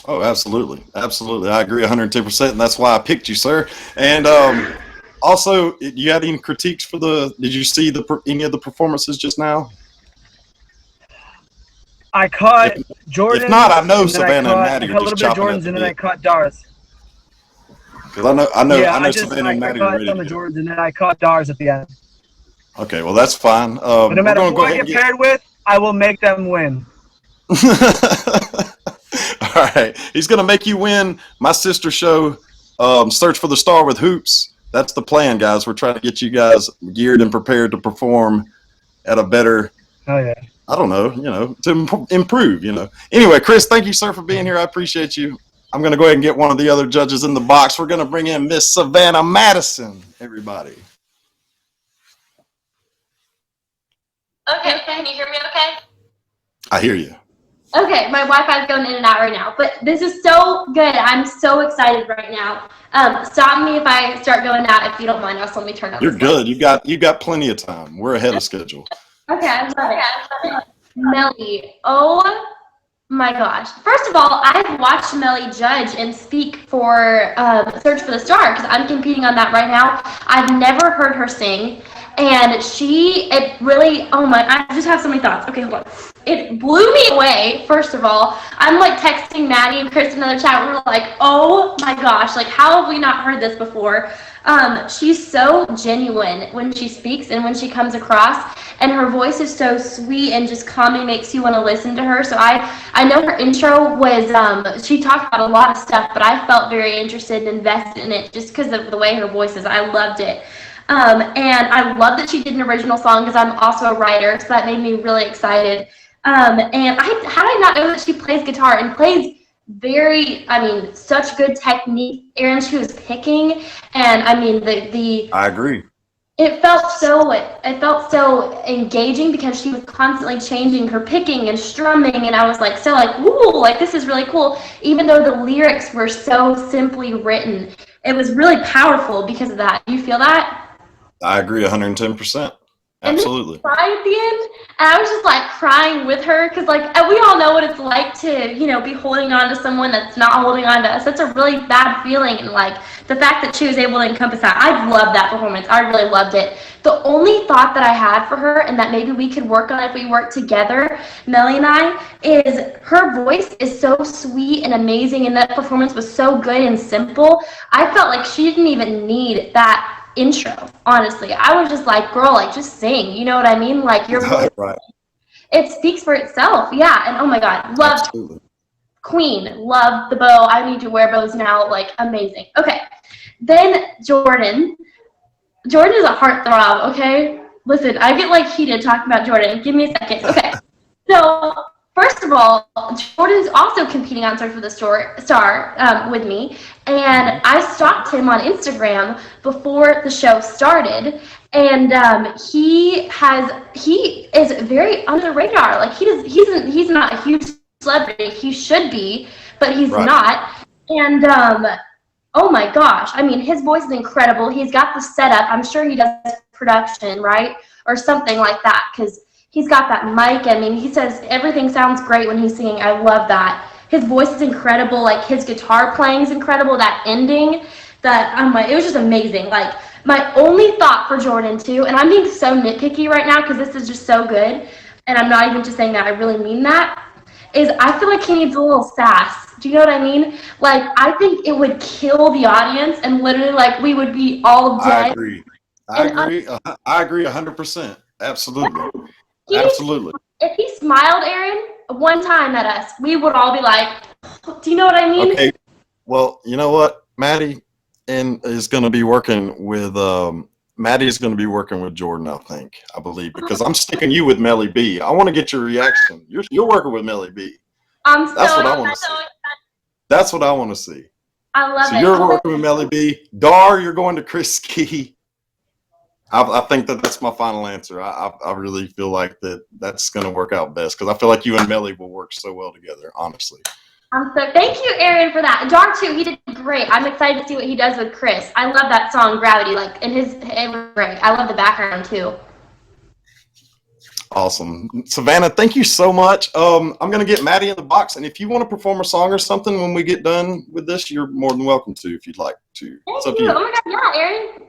Oh, absolutely. Absolutely. I agree 110%, and that's why I picked you, sir. And also, you had any critiques for did you see any of the performances just now? I caught Jordan. If not, I know Savannah and Maddie I are caught a just little bit of chopping Jordan's, it. and then I caught Dars. Because I know I Savannah and Maddie are ready caught some to of go. Jordans, and then I caught Dars at the end. Okay, well, that's fine. But no matter who I get paired with, I will make them win. All right. He's going to make you win my sister show, Search for the Star with Hoops. That's the plan, guys. We're trying to get you guys geared and prepared to perform at a better, Oh yeah. I don't know, to improve, Anyway, Chris, thank you, sir, for being here. I appreciate you. I'm going to go ahead and get one of the other judges in the box. We're going to bring in Miss Savannah Madison, everybody. Okay, can you hear me okay? I hear you. Okay, my Wi-Fi is going in and out right now, but this is so good. I'm so excited right now. Stop me if I start going out. If you don't mind, also let me turn on. You're good. You got plenty of time. We're ahead of schedule. Okay, I love it. Melly, oh my gosh. First of all, I've watched Melly judge and speak for Search for the Star because I'm competing on that right now. I've never heard her sing. And it really, oh my, I just have so many thoughts. Okay, hold on. It blew me away, first of all. I'm like texting Maddie and Chris in another chat. We're like, oh my gosh, like how have we not heard this before? She's so genuine when she speaks and when she comes across, and her voice is so sweet and just calming, makes you want to listen to her. So I know her intro was, she talked about a lot of stuff, but I felt very interested and invested in it just because of the way her voice is. I loved it. And I love that she did an original song because I'm also a writer, so that made me really excited. And how did I not know that she plays guitar and plays such good technique, Aaron, she was picking, and I mean, I agree. It felt so engaging because she was constantly changing her picking and strumming, and I was like, ooh, like this is really cool. Even though the lyrics were so simply written, it was really powerful because of that. Do you feel that? I agree 110%. Absolutely. And then cry at the end, and I was just like crying with her because like we all know what it's like to be holding on to someone that's not holding on to us. That's a really bad feeling, and like the fact that she was able to encompass that, I loved that performance. I really loved it. The only thought that I had for her, and that maybe we could work on if we work together, Melly and I, is her voice is so sweet and amazing, and that performance was so good and simple. I felt like she didn't even need that intro, honestly. I was just like, girl, like just sing, you know what I mean? Like your voice, right. It speaks for itself. Yeah. And oh my god, loved Absolutely. Queen, love the bow. I need to wear bows now, like amazing. Okay, then Jordan is a heartthrob. Okay, listen, I get like heated talking about Jordan. Give me a second. Okay, so first of all, Jordan's also competing on Search for the Star with me, and I stalked him on Instagram before the show started, and he is very under the radar. Like he's not a huge celebrity. He should be, but he's not. And oh my gosh, I mean, his voice is incredible. He's got the setup. I'm sure he does production, right, or something like that, because he's got that mic. I mean, he says everything sounds great when he's singing. I love that. His voice is incredible. Like, his guitar playing is incredible. That ending, it was just amazing. Like, my only thought for Jordan, too, and I'm being so nitpicky right now because this is just so good, and I'm not even just saying that. I really mean that, is I feel like he needs a little sass. Do you know what I mean? Like, I think it would kill the audience, and literally, like, we would be all dead. I agree 100%. Absolutely. Absolutely. If he smiled, Aaron, one time at us, we would all be like, do you know what I mean? Okay. Well, you know what? Maddie is going to be working with Jordan, I believe, because I'm sticking you with Melly B. I want to get your reaction. You're working with Melly B. That's what I want to see. That's what I want to see. I love it. So you're working with Melly B. Dar, you're going to Chris Ski. I think that's my final answer. I really feel like that's going to work out best because I feel like you and Melly will work so well together, honestly. Thank you, Aaron, for that. Dar, too, he did great. I'm excited to see what he does with Chris. I love that song, Gravity. It was great. I love the background, too. Awesome. Savannah, thank you so much. I'm going to get Maddie in the box, and if you want to perform a song or something when we get done with this, you're more than welcome to if you'd like to. Thank you. Oh, my God, yeah, Aaron.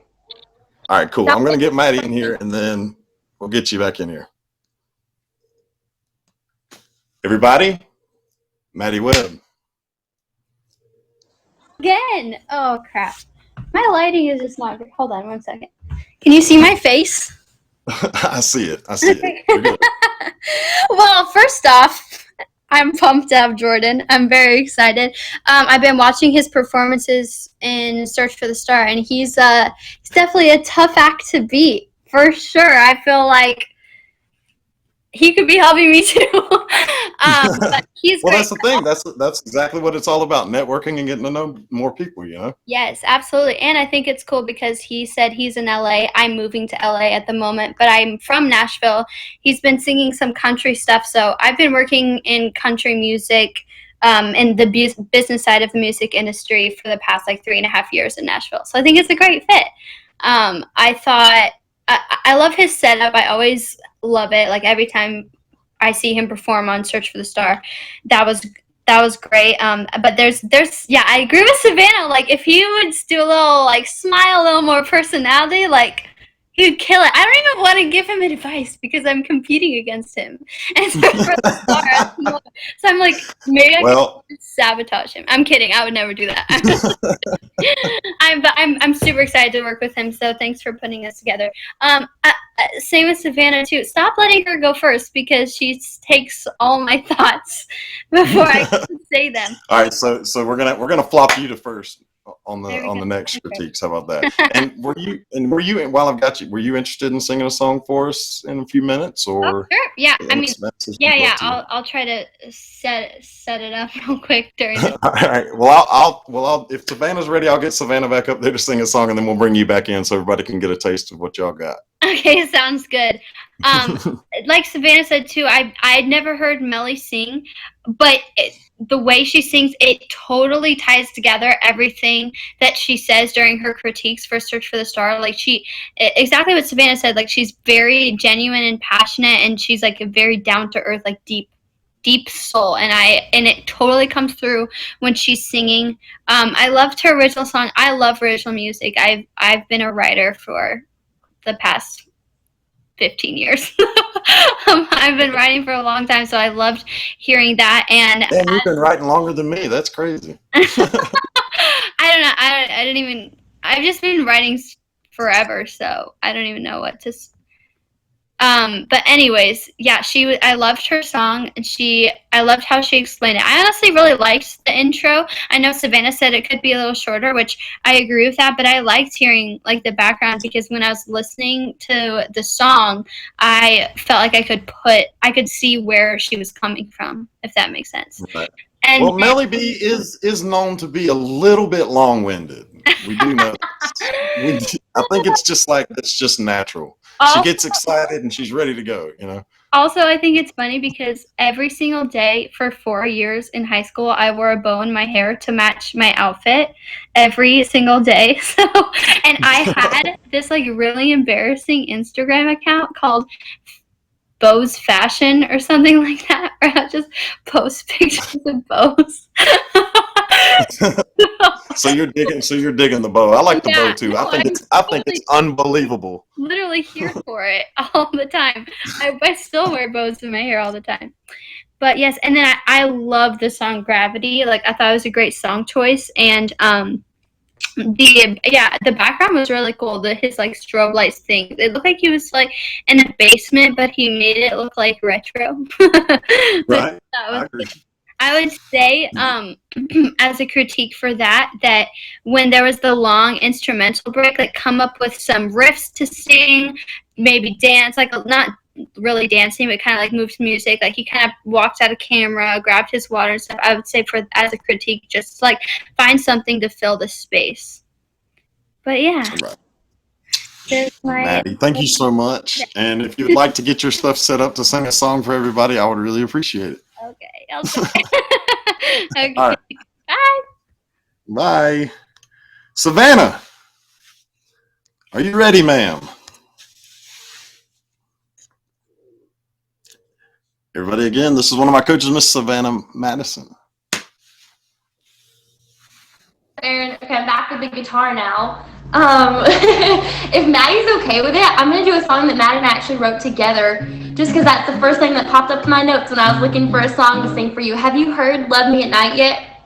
All right, cool. I'm going to get Maddie in here, and then we'll get you back in here. Everybody, Maddie Webb. Again. Oh, crap. My lighting is just not good. Hold on one second. Can you see my face? I see it. You're good. Well, first off, I'm pumped to have Jordan. I'm very excited. I've been watching his performances in Search for the Star, and he's definitely a tough act to beat, for sure. I feel like he could be helping me too. But he's Well, great. that's the thing. That's exactly what it's all about: networking and getting to know more people. You know. Yes, absolutely. And I think it's cool because he said he's in LA. I'm moving to LA at the moment, but I'm from Nashville. He's been singing some country stuff. So I've been working in country music in the business side of the music industry for the past like 3.5 years in Nashville. So I think it's a great fit. I thought I love his setup. I always love it. Like every time I see him perform on Search for the Star, that was great. But there's I agree with Savannah. Like if he would do a little like smile, a little more personality, like he would kill it. I don't even want to give him advice because I'm competing against him. And so, so I'm like, maybe I can sabotage him. I'm kidding. I would never do that. I'm super excited to work with him. So thanks for putting this together. Same with Savannah too. Stop letting her go first because she takes all my thoughts before I can say them. All right, so we're gonna flop you to first on the next critiques. How about that? And were you while I've got you, were you interested in singing a song for us in a few minutes or? Oh, sure. Yeah, I mean, yeah. I'll try to set it up real quick during. All right. Well, I'll if Savannah's ready, I'll get Savannah back up there to sing a song, and then we'll bring you back in so everybody can get a taste of what y'all got. Okay, sounds good. Like Savannah said too, I had never heard Melly sing, but the way she sings, it totally ties together everything that she says during her critiques for Search for the Star. Like exactly what Savannah said, like she's very genuine and passionate, and she's like a very down to earth, like deep soul, and it totally comes through when she's singing. I loved her original song. I love original music. I've been a writer for the past 15 years. I've been writing for a long time, so I loved hearing that. And you've been writing longer than me. That's crazy. I don't know. I've just been writing forever, so I don't even know what to. But anyways, yeah, I loved her song, and I loved how she explained it. I honestly really liked the intro. I know Savannah said it could be a little shorter, which I agree with that, but I liked hearing like the background because when I was listening to the song, I felt like I could see where she was coming from, if that makes sense. Right. And well, Melly B is known to be a little bit long-winded. We do know. I think it's just natural. She gets excited and she's ready to go, you know. Also, I think it's funny because every single day for 4 years in high school, I wore a bow in my hair to match my outfit every single day. So, and I had this like really embarrassing Instagram account called Bows Fashion or something like that, where I just post pictures of bows. So you're digging the bow. I like the bow too. I think it's unbelievable. Literally here for it all the time. I still wear bows in my hair all the time. But yes, and then I love the song Gravity. Like I thought it was a great song choice, and the background was really cool. His like strobe lights thing. It looked like he was like in a basement, but he made it look like retro. Right. I would say, as a critique for that when there was the long instrumental break, like come up with some riffs to sing, maybe dance, like not really dancing, but kind of like move to music. Like he kind of walked out of camera, grabbed his water and stuff. I would say as a critique, just like find something to fill the space. But yeah. Right. Maddie, thank you so much. And if you'd like to get your stuff set up to sing a song for everybody, I would really appreciate it. Okay. Okay. All right. Bye. Bye. Savannah, are you ready, ma'am? Everybody again, this is one of my coaches, Miss Savannah Madison. Aaron, okay, I'm back with the guitar now. If Maddie's okay with it, I'm going to do a song that Maddie and I actually wrote together, just because that's the first thing that popped up in my notes when I was looking for a song to sing for you. Have you heard Love Me at Night yet,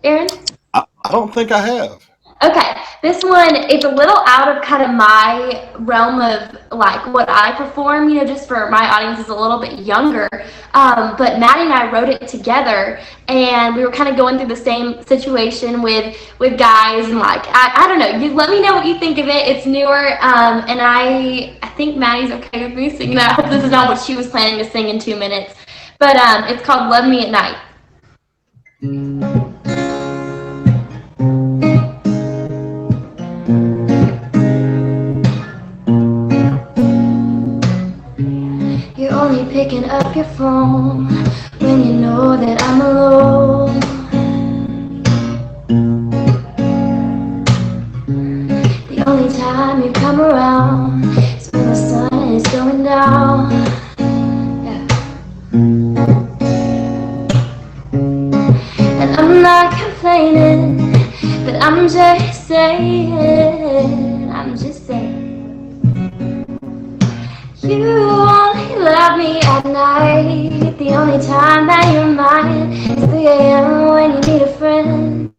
Aaron? I don't think I have. Okay, this one, it's a little out of kind of my realm of like what I perform, just for my audience is a little bit younger. But Maddie and I wrote it together, and we were kind of going through the same situation with guys, and like, I don't know, you let me know what you think of it. It's newer, and I think Maddie's okay with me singing that. I hope this is not what she was planning to sing in 2 minutes. But it's called Love Me at Night. You're only picking up your phone when you know that I'm alone. The only time you come around is when the sun is going down. Yeah. And I'm not complaining, but I'm just saying, you only love me at night. The only time that you're mine is 3 a.m. when you need a friend.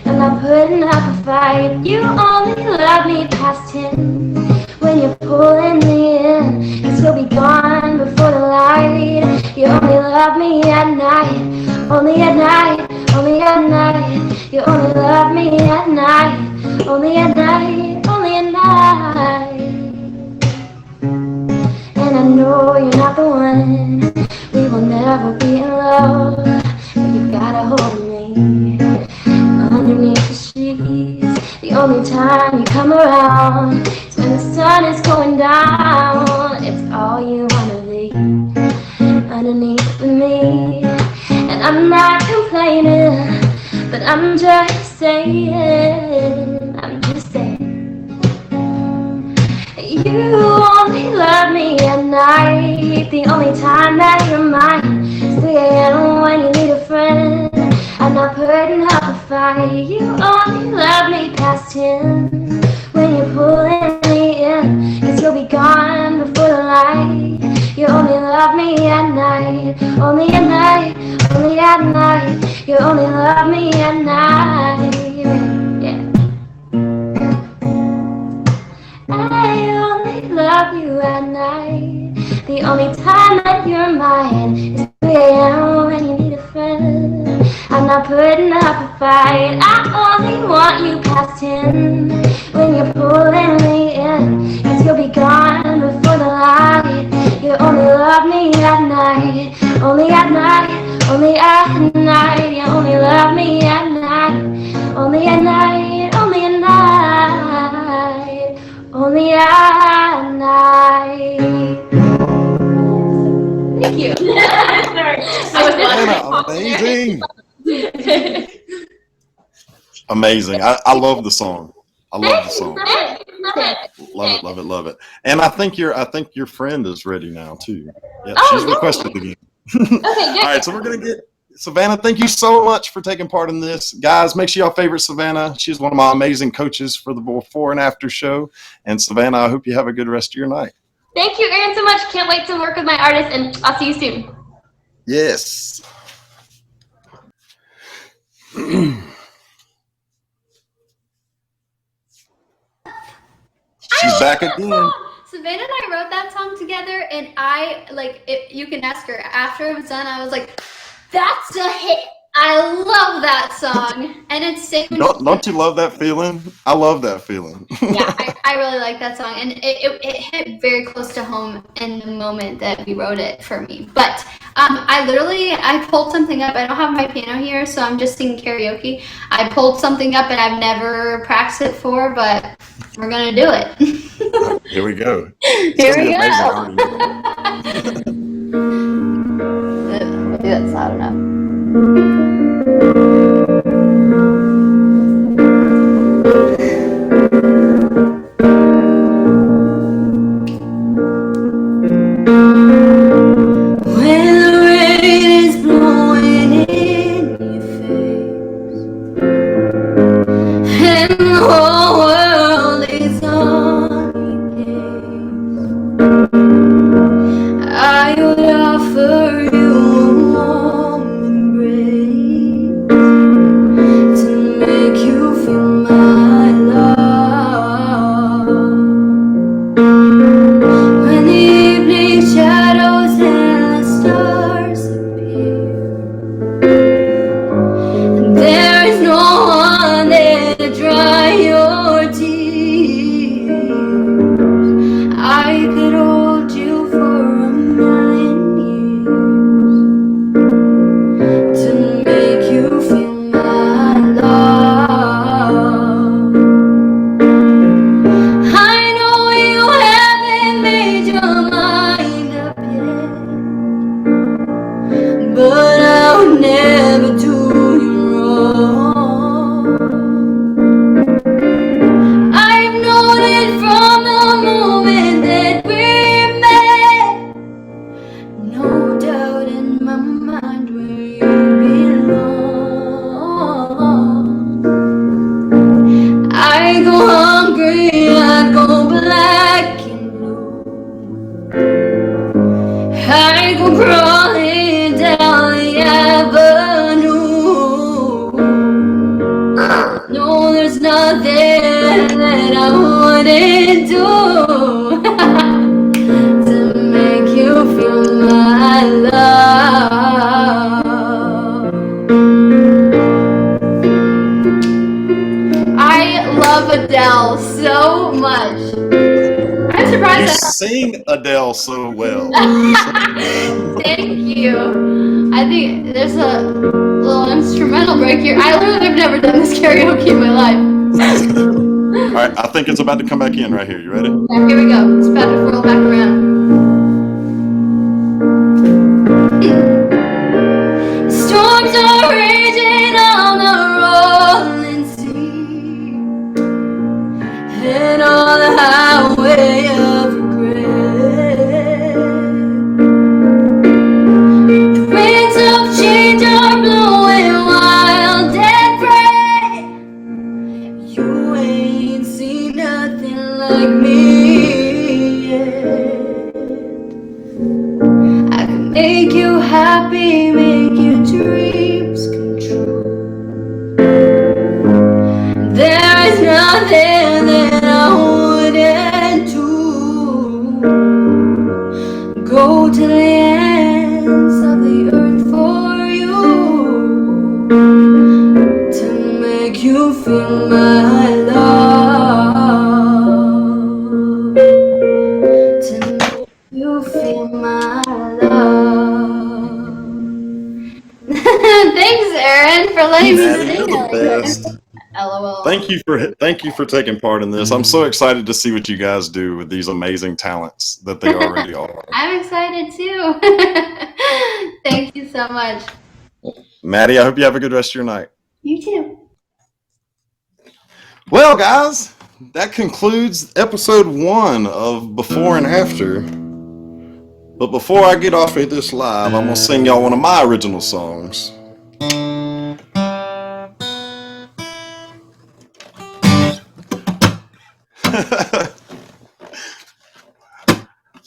I'm not putting up a fight. You only love me past 10 when you're pulling me in, 'cause you'll be gone before the light. You only love me at night, only at night, only at night. You only love me at night, only at night, only at night. And I know you're not the one, we will never be in love, but you gotta hold me underneath the sheets. The only time you come around is when the sun is going down. It's all you wanna be, underneath with me. And I'm not complaining, but I'm just saying, you only love me at night. The only time that you're mine is 3 a.m. when you need a friend. I'm not putting up a fight. You only love me past 10 when you're pulling me in, 'cause you'll be gone before the light. You only love me at night, only at night, only at night. You only love me at night. Yeah. I only love you at night. The only time that you're mine is 3 a.m. when you need a friend. I'm not putting up a fight. I only want you past 10 when you're pulling me in, 'cause you'll be gone before the light. You only love me at night, only at night, only at night. You only love me at night, only at night, only at night, only at night. Thank you. Amazing. Amazing. I love the song. I love the song. Love it, love it, love it. And I think your friend is ready now too. Yeah, she's requested again. All right, so we're gonna get Savannah. Thank you so much for taking part in this, guys. Make sure y'all favorite Savannah. She's one of my amazing coaches for the before and after show. And Savannah, I hope you have a good rest of your night. Thank you, Aaron, so much. Can't wait to work with my artists, and I'll see you soon. Yes. She's back again. Savannah and I wrote that song together, and you can ask her after it was done. I was like, that's a hit. I love that song. And it's same. Don't you love that feeling? I love that feeling. Yeah, I really like that song. And it hit very close to home in the moment that we wrote it for me. But I pulled something up. I don't have my piano here, so I'm just singing karaoke. I pulled something up, and I've never practiced it before, but we're going to do it. Here we go. Here we go. Maybe that's loud enough. When the rain is blowing in your face and the whole world is on your case, I would offer you a warm You sing Adele so well. Thank you. I think there's a little instrumental break here. I literally have never done this karaoke in my life. All right, I think it's about to come back in right here. You ready? Yeah, here we go. It's about to roll back around. Storms are raging on the rolling sea, and on the highway of regret. The winds of change are blowing wild and free. You ain't seen nothing like me yet. I can make you happy, make your dreams come true. There is nothing that I wouldn't do. Go to the ends of the earth for you, to make you feel my love, to make you feel my love. Thanks, Aaron, for letting me Maddie, sing. you're the best. LOL. Thank you for taking part in this. I'm so excited to see what you guys do with these amazing talents that they already are. I'm excited too. Thank you so much. Maddie, I hope you have a good rest of your night. You too. Well, guys, that concludes episode 1 of Before and After. But before I get off of this live, I'm going to sing y'all one of my original songs.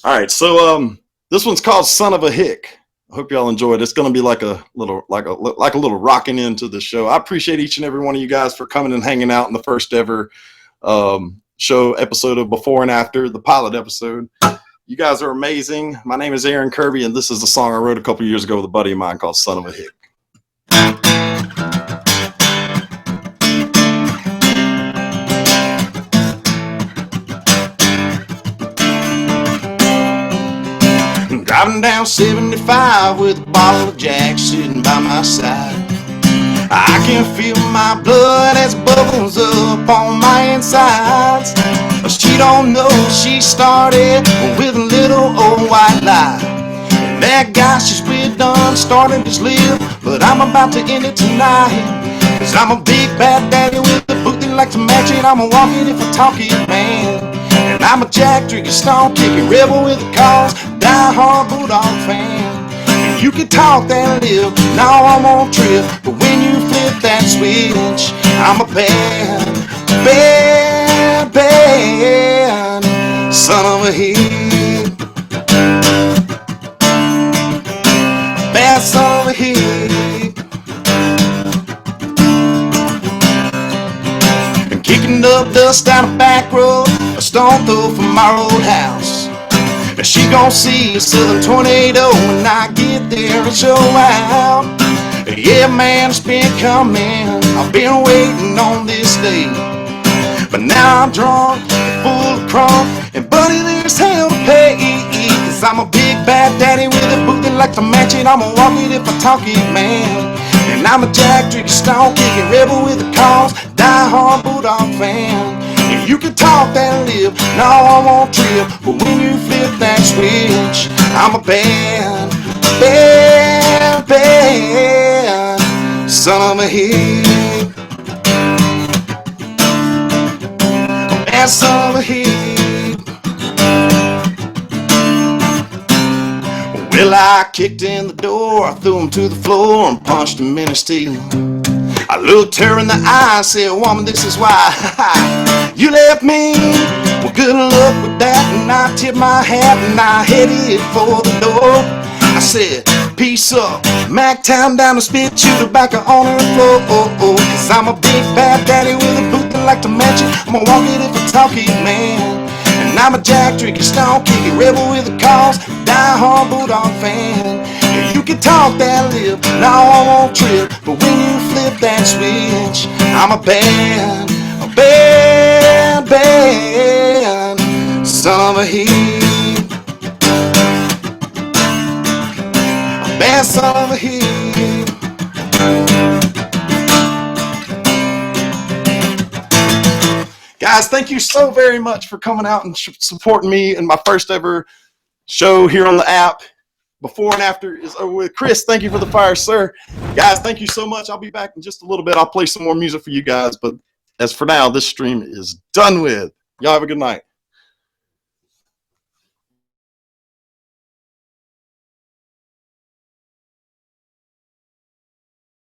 All right, so this one's called "Son of a Hick." I hope y'all enjoy it. It's going to be like a little rocking into the show. I appreciate each and every one of you guys for coming and hanging out in the first ever show episode of Before and After, the pilot episode. You guys are amazing. My name is Aaron Kirby, and this is a song I wrote a couple years ago with a buddy of mine called "Son of a Hick." Driving down 75 with a bottle of Jack sitting by my side. I can feel my blood as it bubbles up on my insides. She don't know she started with a little old white lie. And that guy she's with done started his live, but I'm about to end it tonight. Cause I'm a big bad daddy with a boot that likes to match it. I'm a walking if I talk it, man. And I'm a jack drinking, stone kicking, rebel with a cause, die-hard Bulldog fan. And you can talk that live, now I'm on trip, but when you flip that switch, I'm a bad son of a hick. Bad son of a hick. And kicking up dust down the back road, a stone throw from our old house. And she gon' see a southern tornado when I get there and show out. Yeah, man, it's been coming, I've been waiting on this day. But now I'm drunk and full of crunk, and buddy, there's hell to pay. Cause I'm a big bad daddy with a boot that likes to match it. I'ma walk it if I talk it, man. And I'm a jack drinking, stone kicking, rebel with a cause, die-hard Bulldog fan. And you can talk that live, now I won't trip, but when you flip that switch, I'm a bad son of a hick. Bad son of a hick. Well, I kicked in the door, I threw him to the floor and punched him in his teeth. I looked her in the eye and said, woman, this is why you left me. Well, good luck with that. And I tipped my hat and I headed for the door. I said, peace up, Mactown down the spit, you tobacco on her floor. Cause I'm a big bad daddy with a boot that like to match it. I'ma walk it if I talk it, man. And I'm a jack drinking, stone kicking, rebel with a cause, die-hard Bulldog fan. You can talk that lip, now I won't trip, but when you flip that switch, I'm a bad son of a he. A bad son of a he. Guys, thank you so very much for coming out and supporting me in my first ever show here on the app. Before and after is over with. Chris, thank you for the fire, sir. Guys, thank you so much. I'll be back in just a little bit. I'll play some more music for you guys. But as for now, this stream is done with. Y'all have a good night.